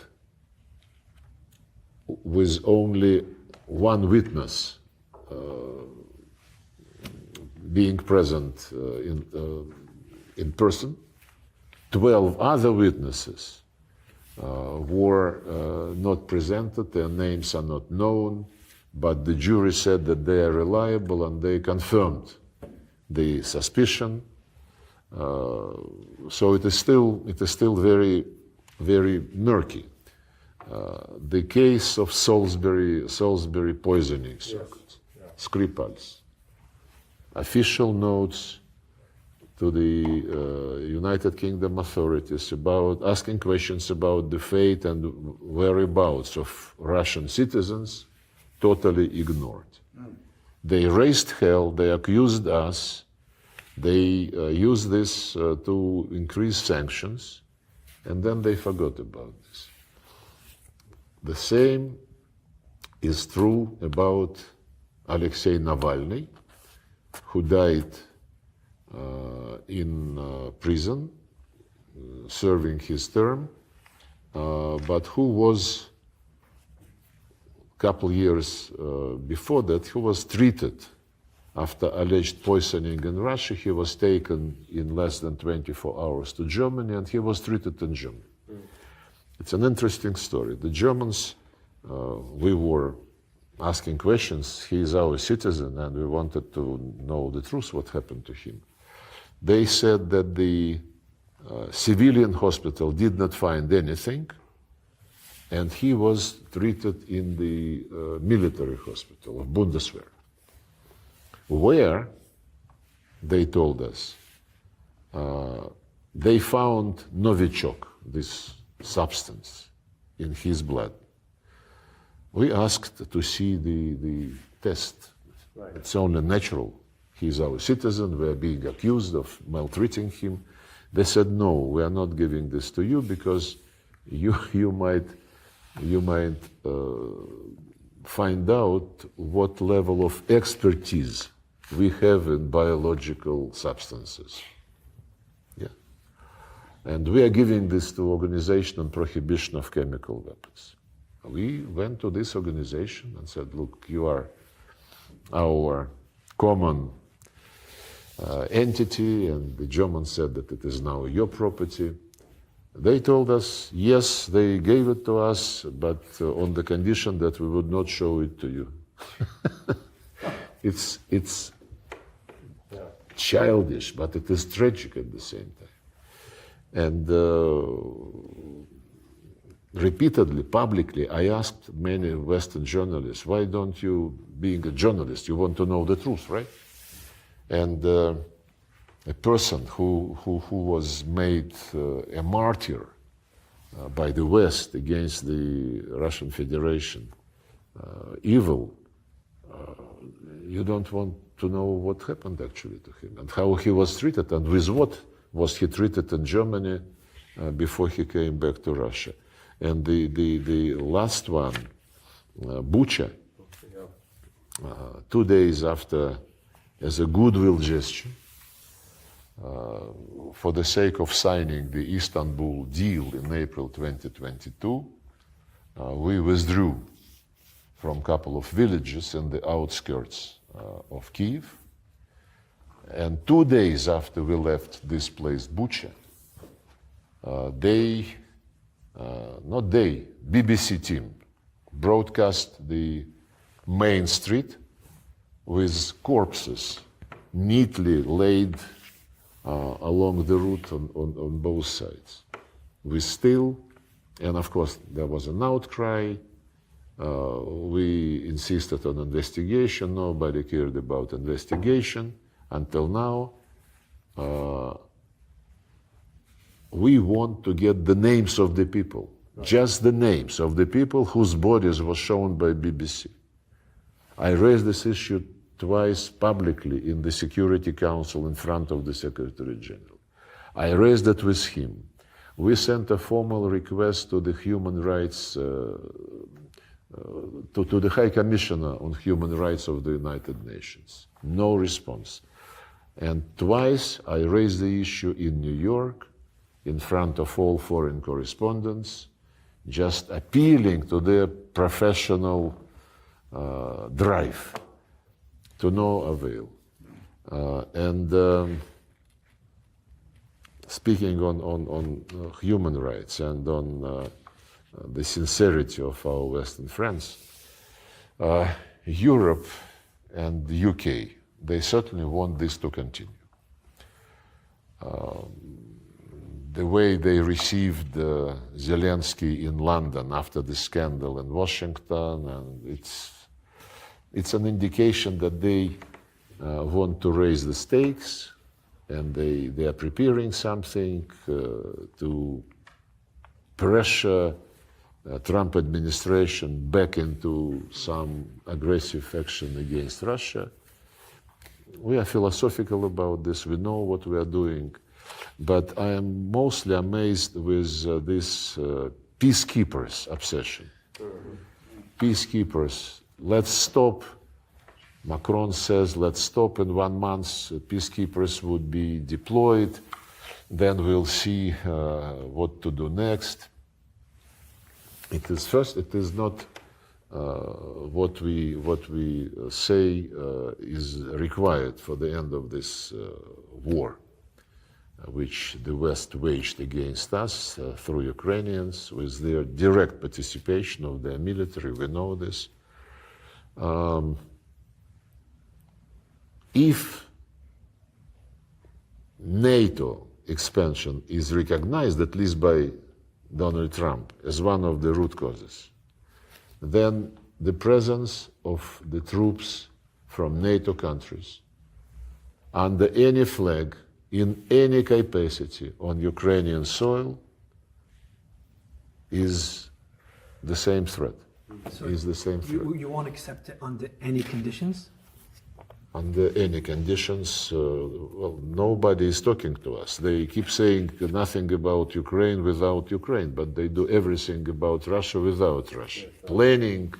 with only one witness being present in person. 12 other witnesses were not presented, their names are not known, but the jury said that they are reliable and they confirmed the suspicion. So it is still very, very murky. The case of Salisbury poisoning circuit, Skripal's, official notes to the United Kingdom authorities about asking questions about the fate and whereabouts of Russian citizens, totally ignored. They raised hell, they accused us, they used this to increase sanctions, and then they forgot about this. The same is true about Alexei Navalny, who died in prison, serving his term, but who was, a couple years before that, he was treated after alleged poisoning in Russia. He was taken in less than 24 hours to Germany, and he was treated in Germany. It's an interesting story. The Germans, we were asking questions. He is our citizen, and we wanted to know the truth, what happened to him. They said that the civilian hospital did not find anything, and he was treated in the military hospital of Bundeswehr, where, they told us, they found Novichok, this substance, in his blood. We asked to see the test. Right. It's only natural. He's our citizen. We are being accused of maltreating him. They said, no, we are not giving this to you because you might find out what level of expertise we have in biological substances. Yeah. And we are giving this to Organization on Prohibition of Chemical Weapons. We went to this organization and said, look, you are our common entity, and the Germans said that it is now your property. They told us, yes, they gave it to us, but on the condition that we would not show it to you. It's childish, but it is tragic at the same time. And repeatedly, publicly, I asked many Western journalists, why don't you, being a journalist, you want to know the truth, right? And a person who was made a martyr by the West against the Russian Federation, evil, you don't want to know what happened actually to him and how he was treated and with what was he treated in Germany before he came back to Russia. And the last one, Bucha, 2 days after, as a goodwill gesture, for the sake of signing the Istanbul deal in April 2022, we withdrew from a couple of villages in the outskirts of Kyiv. And 2 days after we left this place, Bucha, BBC team broadcast the main street with corpses neatly laid along the route on both sides. We still, and of course there was an outcry, we insisted on investigation, nobody cared about investigation until now. We want to get the names of the people, just the names of the people whose bodies were shown by BBC. I raised this issue twice publicly in the Security Council in front of the Secretary General. I raised it with him. We sent a formal request to the human rights, to the High Commissioner on Human Rights of the United Nations. No response. And twice I raised the issue in New York, in front of all foreign correspondents, just appealing to their professional drive, to no avail. Speaking on human rights and on the sincerity of our Western friends, Europe and the UK, they certainly want this to continue. The way they received Zelensky in London after the scandal in Washington, and it's an indication that they want to raise the stakes, and they are preparing something to pressure Trump administration back into some aggressive action against Russia. We are philosophical about this. We know what we are doing. But I am mostly amazed with this peacekeepers obsession. Peacekeepers, let's stop. Macron says, let's stop in 1 month. Peacekeepers would be deployed. Then we'll see what to do next. It is not what we say is required for the end of this war, which the West waged against us through Ukrainians with their direct participation of their military. We know this. If NATO expansion is recognized, at least by Donald Trump, as one of the root causes, then the presence of the troops from NATO countries under any flag, in any capacity on Ukrainian soil is the same threat. You won't accept it under any conditions? Under any conditions, well, nobody is talking to us. They keep saying nothing about Ukraine without Ukraine, but they do everything about Russia without Russia. Planning.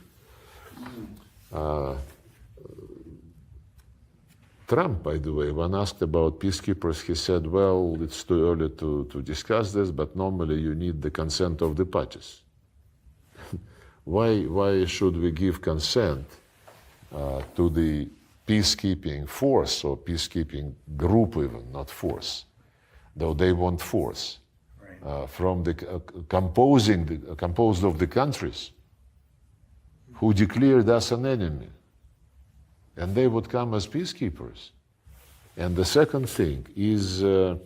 Trump, by the way, when asked about peacekeepers, he said, well, it's too early to discuss this, but normally you need the consent of the parties. Why should we give consent to the peacekeeping force or peacekeeping group even, not force, though they want force, from the composed of the countries who declared us an enemy, and they would come as peacekeepers. And the second thing is the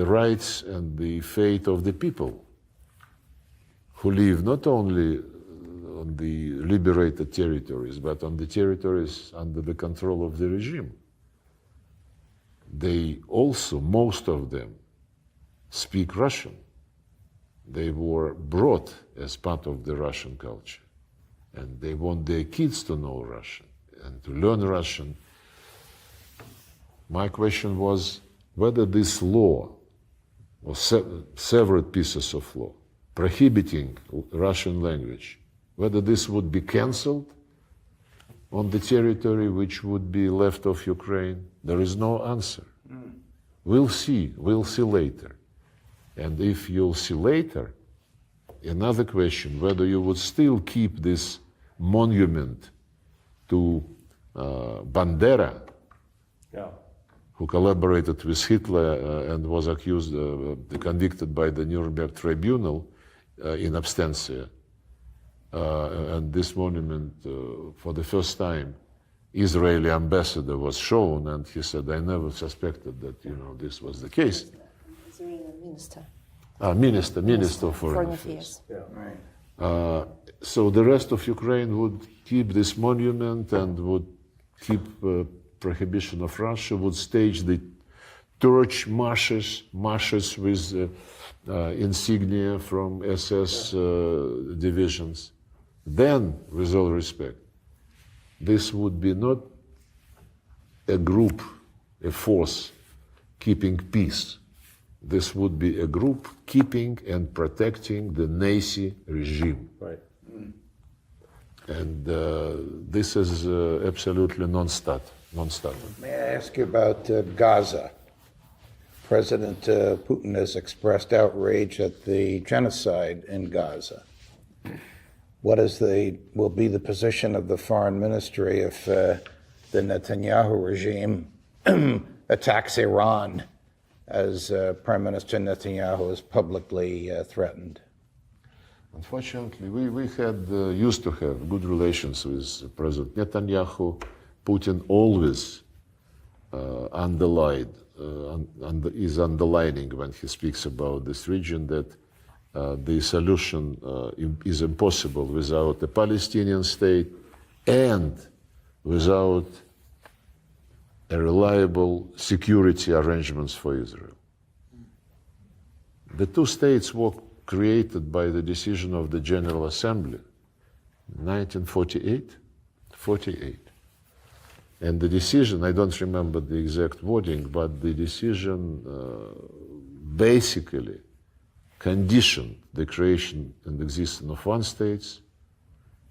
rights and the fate of the people who live not only on the liberated territories, but on the territories under the control of the regime. They also, most of them, speak Russian. They were brought as part of the Russian culture, and they want their kids to know Russian and to learn Russian. My question was whether this law, or several pieces of law, prohibiting Russian language, whether this would be cancelled on the territory which would be left of Ukraine. There is no answer. We'll see later. And if you'll see later, another question, whether you would still keep this monument to Bandera, who collaborated with Hitler and was accused, convicted by the Nuremberg Tribunal in absentia. And this monument, for the first time, Israeli ambassador was shown, and he said, I never suspected that, this was the case. Israeli minister. Minister of Foreign Affairs. So the rest of Ukraine would keep this monument and would keep prohibition of Russia, would stage the torch marches with insignia from SS divisions. Then, with all respect, this would be not a group, a force keeping peace. This would be a group keeping and protecting the Nazi regime. Right. And this is absolutely non-starter. May I ask you about Gaza? President Putin has expressed outrage at the genocide in Gaza. What will be the position of the foreign ministry if the Netanyahu regime attacks Iran, as Prime Minister Netanyahu has publicly threatened? Unfortunately, we used to have good relations with President Netanyahu. Putin always is underlining when he speaks about this region that the solution is impossible without a Palestinian state and without a reliable security arrangements for Israel. The two states were created by the decision of the General Assembly, 1948. And the decision, I don't remember the exact wording, but the decision basically conditioned the creation and existence of one state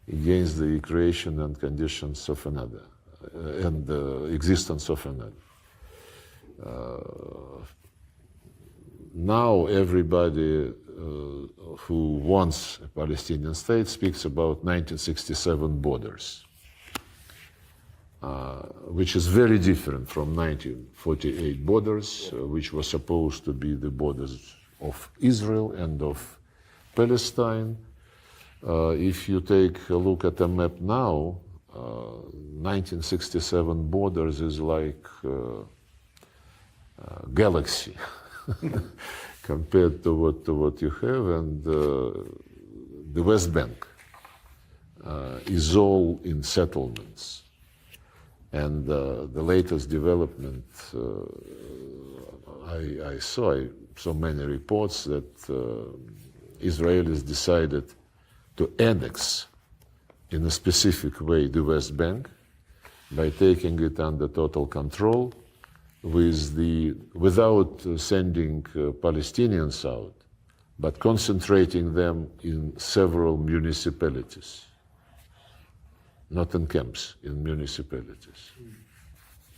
against the creation and conditions of another, and the existence of another. Now everybody who wants a Palestinian state speaks about 1967 borders. Which is very different from 1948 borders, which were supposed to be the borders of Israel and of Palestine. If you take a look at a map now, 1967 borders is like galaxy compared to what you have, and the West Bank is all in settlements. And the latest development I saw many reports that Israelis decided to annex in a specific way the West Bank by taking it under total control without sending Palestinians out, but concentrating them in several municipalities. Not in camps, in municipalities.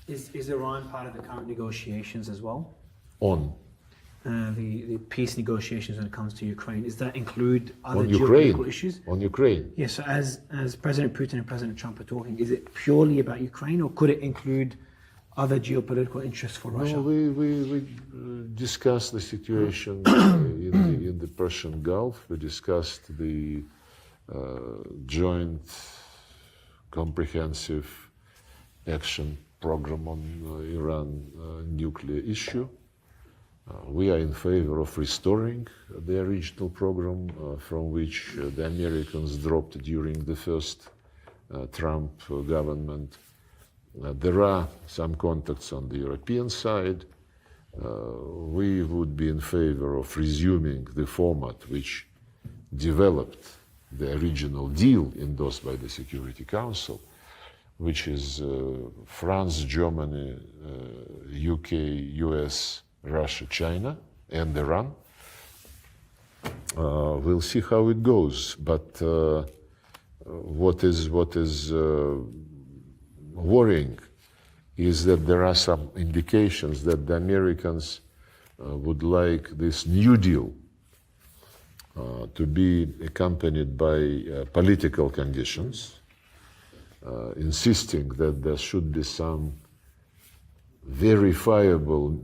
Is Iran part of the current negotiations as well? On The peace negotiations when it comes to Ukraine, does that include other on geopolitical Ukraine. issues? On Ukraine. Yes, so as President Putin and President Trump are talking, is it purely about Ukraine, or could it include other geopolitical interests for Russia? No, we discussed the situation in the Persian Gulf. We discussed the joint comprehensive action program on Iran nuclear issue. We are in favor of restoring the original program from which the Americans dropped during the first Trump government. There are some contacts on the European side. We would be in favor of resuming the format which developed the original deal endorsed by the Security Council, which is France, Germany, UK, US, Russia, China, and Iran. We'll see how it goes, but what is worrying is that there are some indications that the Americans would like this New Deal to be accompanied by political conditions, insisting that there should be some verifiable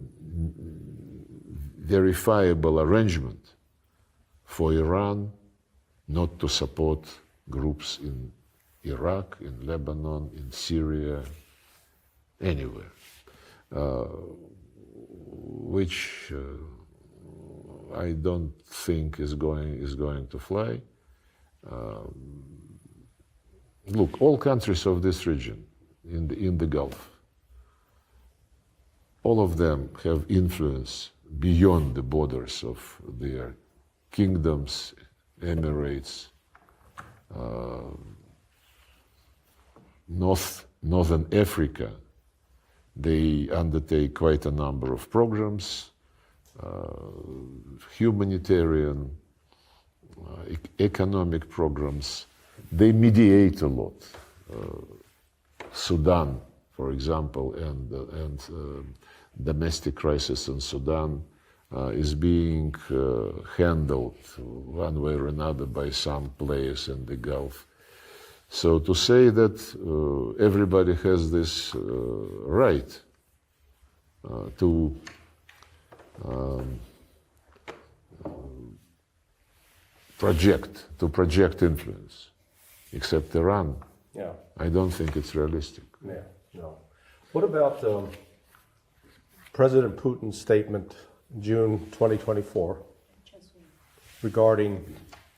arrangement for Iran not to support groups in Iraq, in Lebanon, in Syria, anywhere, which I don't think is going to fly. Look, all countries of this region in the Gulf, all of them have influence beyond the borders of their kingdoms, emirates, Northern Africa. They undertake quite a number of programs, humanitarian, economic programs. They mediate a lot. Sudan, for example, and domestic crisis in Sudan is being handled one way or another by some players in the Gulf. So to say that everybody has this right to project influence, except Iran, Yeah. I don't think it's realistic. Yeah, no. What about President Putin's statement June 2024 regarding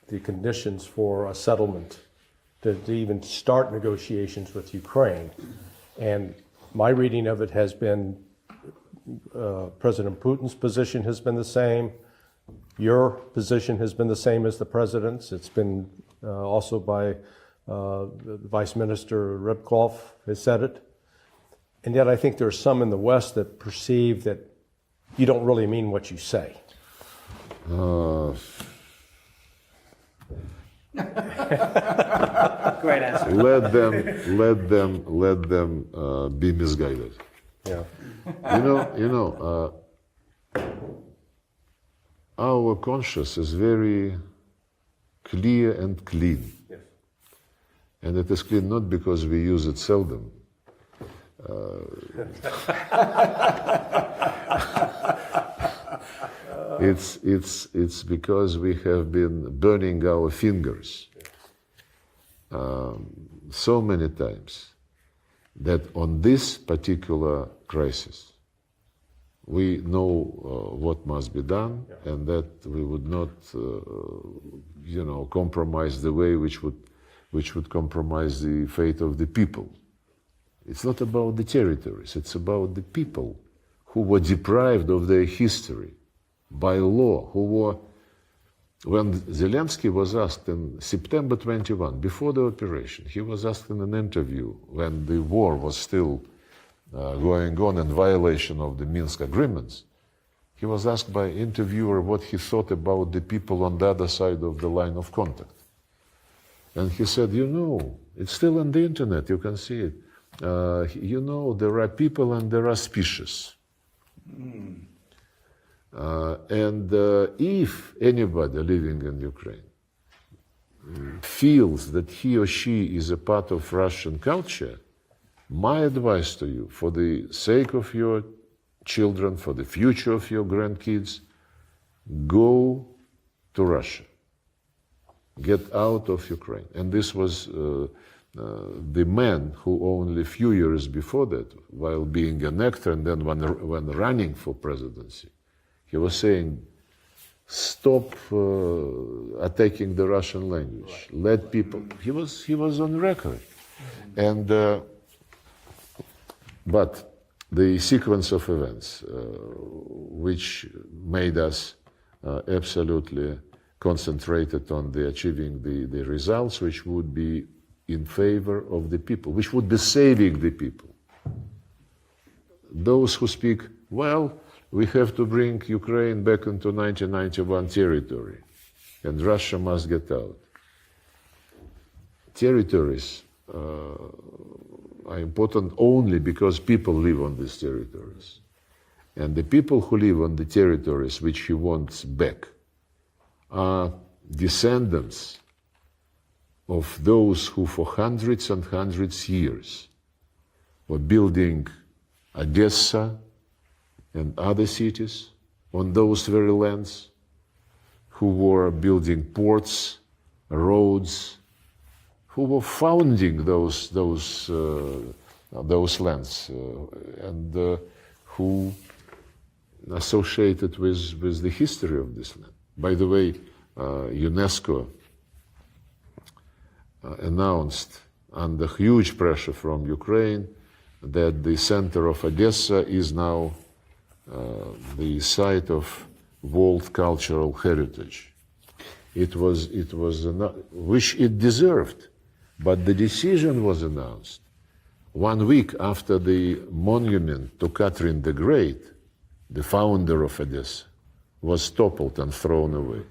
the conditions for a settlement to even start negotiations with Ukraine? And my reading of it has been President Putin's position has been the same. Your position has been the same as the president's. It's been also by Vice Minister Rybkov has said it. And yet I think there are some in the West that perceive that you don't really mean what you say. Great answer. Let them be misguided. Yeah. Our conscience is very clear and clean. Yes. And it is clean not because we use it seldom. It's because we have been burning our fingers so many times that on this particular crisis, we know what must be done, and that we would not, compromise the way which would compromise the fate of the people. It's not about the territories, it's about the people who were deprived of their history by law, who were, when Zelensky was asked in September 21, before the operation, he was asked in an interview when the war was still going on in violation of the Minsk agreements. He was asked by an interviewer what he thought about the people on the other side of the line of contact. And he said, it's still on the internet, you can see it. There are people and there are species. And if anybody living in Ukraine feels that he or she is a part of Russian culture, my advice to you, for the sake of your children, for the future of your grandkids, go to Russia. Get out of Ukraine. And this was the man who only a few years before that, while being an actor and then when running for presidency, he was saying, stop attacking the Russian language. Let people, he was on record. And, but the sequence of events, which made us absolutely concentrated on achieving the results which would be in favor of the people, which would be saving the people. Those who speak, well, we have to bring Ukraine back into 1991 territory, and Russia must get out. Territories are important only because people live on these territories. And the people who live on the territories which he wants back are descendants of those who for hundreds and hundreds of years were building Odessa and other cities on those very lands, who were building ports, roads, who were founding those lands, and who associated with the history of this land. By the way, UNESCO announced under huge pressure from Ukraine that the center of Odessa is now the site of World Cultural Heritage. It was which it deserved, but the decision was announced 1 week after the monument to Catherine the Great, the founder of Odessa, was toppled and thrown away.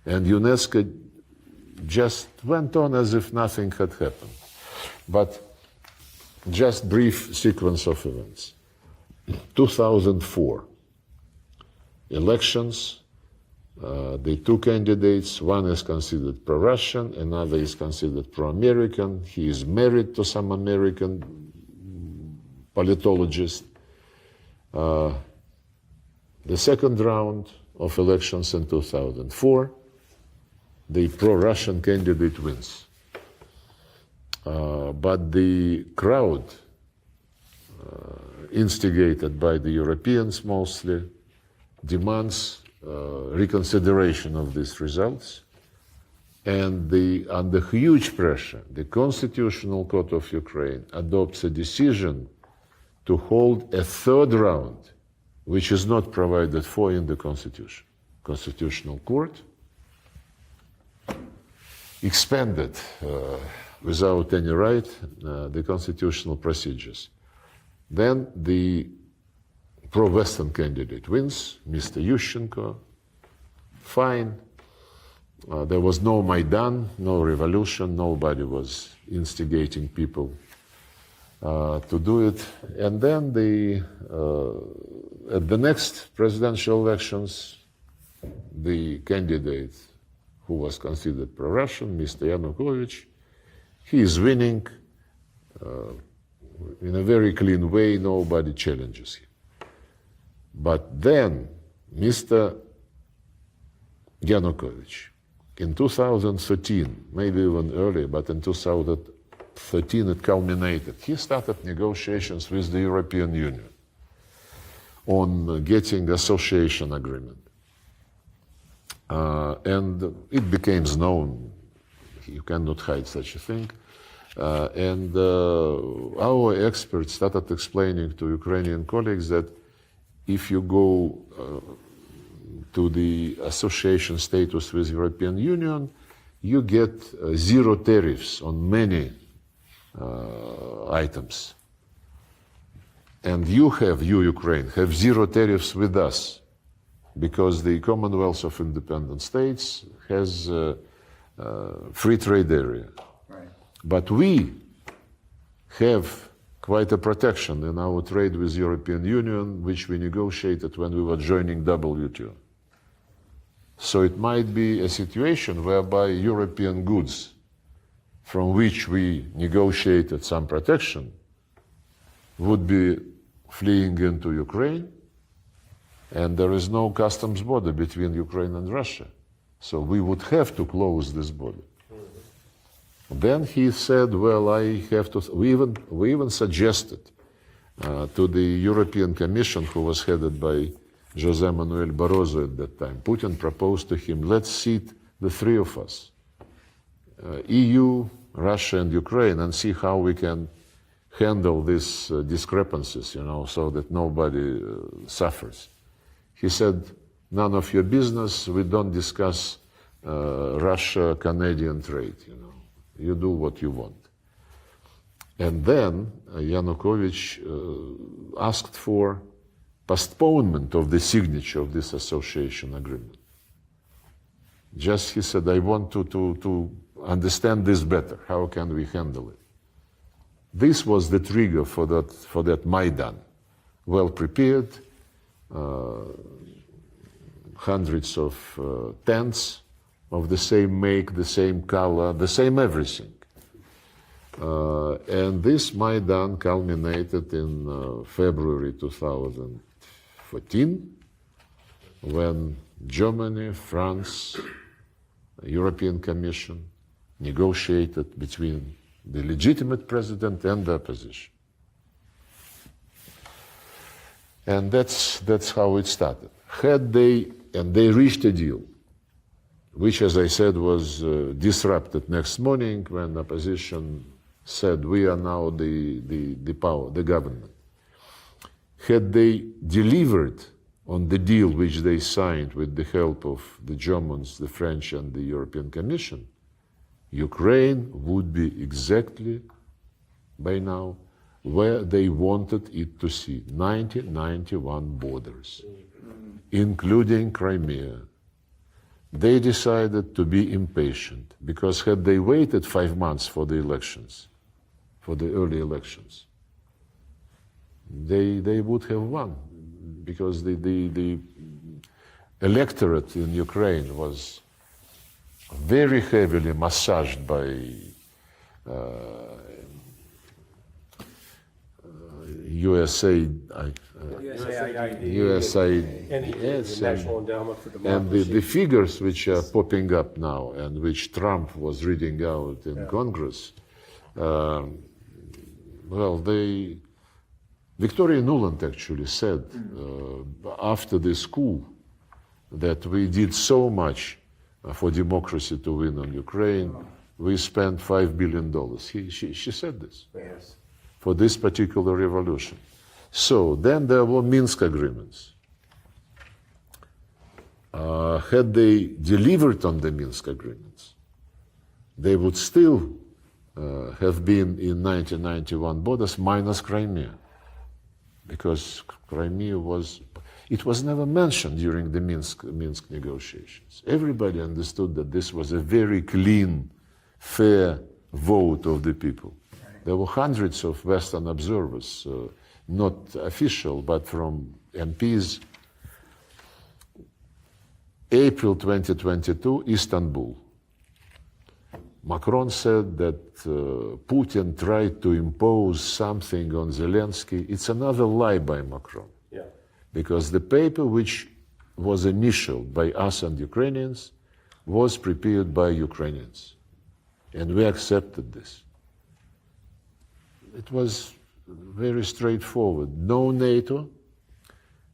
And UNESCO just went on as if nothing had happened. But just brief sequence of events. 2004, elections, the two candidates, one is considered pro-Russian, another is considered pro-American. He is married to some American politologist. The second round of elections in 2004, the pro-Russian candidate wins. But the crowd, instigated by the Europeans mostly, demands reconsideration of these results. And under huge pressure, the Constitutional Court of Ukraine adopts a decision to hold a third round, which is not provided for in the Constitution. Constitutional Court expanded without any right the constitutional procedures. Then the pro-Western candidate wins, Mr. Yushchenko. Fine. There was no Maidan, no revolution, nobody was instigating people to do it. And then at the next presidential elections, the candidate who was considered pro-Russian, Mr. Yanukovych, he is winning in a very clean way, nobody challenges him. But then Mr. Yanukovych in 2013, maybe even earlier, but in 2013 it culminated. He started negotiations with the European Union on getting association agreement. And it became known, you cannot hide such a thing. And our experts started explaining to Ukrainian colleagues that if you go to the association status with European Union, you get zero tariffs on many items. And you, Ukraine, have zero tariffs with us, because the Commonwealth of Independent States has a free trade area. Right. But we have quite a protection in our trade with European Union, which we negotiated when we were joining WTO. So it might be a situation whereby European goods, from which we negotiated some protection, would be fleeing into Ukraine, and there is no customs border between Ukraine and Russia. So we would have to close this border. Then he said, well, I have to, we even suggested to the European Commission, who was headed by José Manuel Barroso at that time. Putin proposed to him, let's sit, the three of us, EU, Russia, and Ukraine, and see how we can handle these discrepancies, so that nobody suffers. He said, none of your business, we don't discuss Russia-Canadian trade, You do what you want. And then Yanukovych asked for postponement of the signature of this association agreement. Just he said, I want to understand this better. How can we handle it? This was the trigger for that Maidan. Well prepared, hundreds of tents of the same make, the same color, the same everything. And this Maidan culminated in February 2014, when Germany, France, European Commission negotiated between the legitimate president and the opposition. And that's how it started. They reached a deal, which, as I said, was disrupted next morning when opposition said, we are now the power, the government. Had they delivered on the deal which they signed with the help of the Germans, the French, and the European Commission, Ukraine would be exactly, by now, where they wanted it to see, 1991 borders, including Crimea. They decided to be impatient, because had they waited 5 months for the elections, for the early elections, they would have won, because the electorate in Ukraine was very heavily massaged by USAID, yes, and the figures which are popping up now and which Trump was reading out in Congress, Victoria Nuland actually said after this coup that we did so much for democracy to win on Ukraine, we spent $5 billion. She said this. Yes. For this particular revolution. So then there were Minsk agreements. Had they delivered on the Minsk agreements, they would still have been in 1991 borders minus Crimea, because Crimea was never mentioned during the Minsk negotiations. Everybody understood that this was a very clean, fair vote of the people. There were hundreds of Western observers, not official, but from MPs. April 2022, Istanbul. Macron said that Putin tried to impose something on Zelensky. It's another lie by Macron. Because the paper which was initialed by us and Ukrainians was prepared by Ukrainians. And we accepted this. It was very straightforward. No NATO,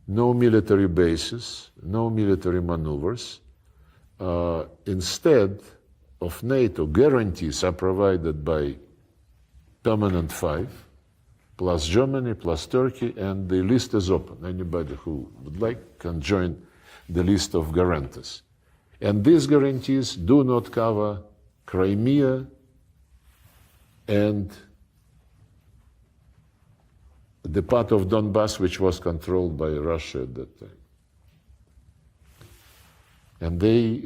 no military bases, no military maneuvers. Instead of NATO, guarantees are provided by permanent 5, plus Germany, plus Turkey, and the list is open. Anybody who would like can join the list of guarantors. And these guarantees do not cover Crimea and the part of Donbass which was controlled by Russia at that time. And they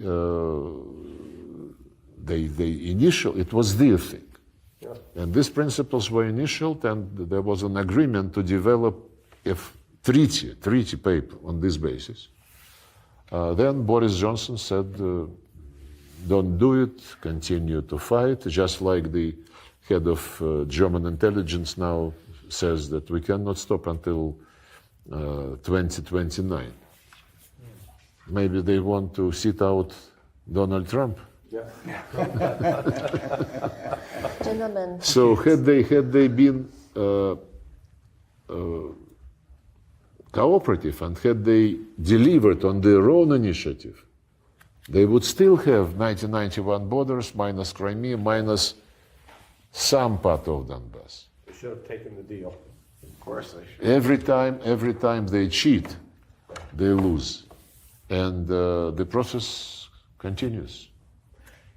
initial, it was their thing. Yeah. And these principles were initial, and there was an agreement to develop a treaty paper on this basis. Then Boris Johnson said, don't do it, continue to fight, just like the head of German intelligence now says that we cannot stop until 2029. Maybe they want to sit out Donald Trump. Yeah. Gentlemen, So had they been cooperative and had they delivered on their own initiative, they would still have 1991 borders minus Crimea minus some part of Donbass. They should have taken the deal. Of course they should. Every time they cheat, they lose, and the process continues.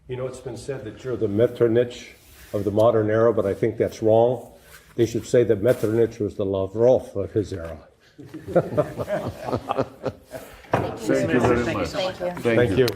You know, it's been said that you're the Metternich of the modern era, but I think that's wrong. They should say that Metternich was the Lavrov of his era. Thank you very much. thank you. Thank you.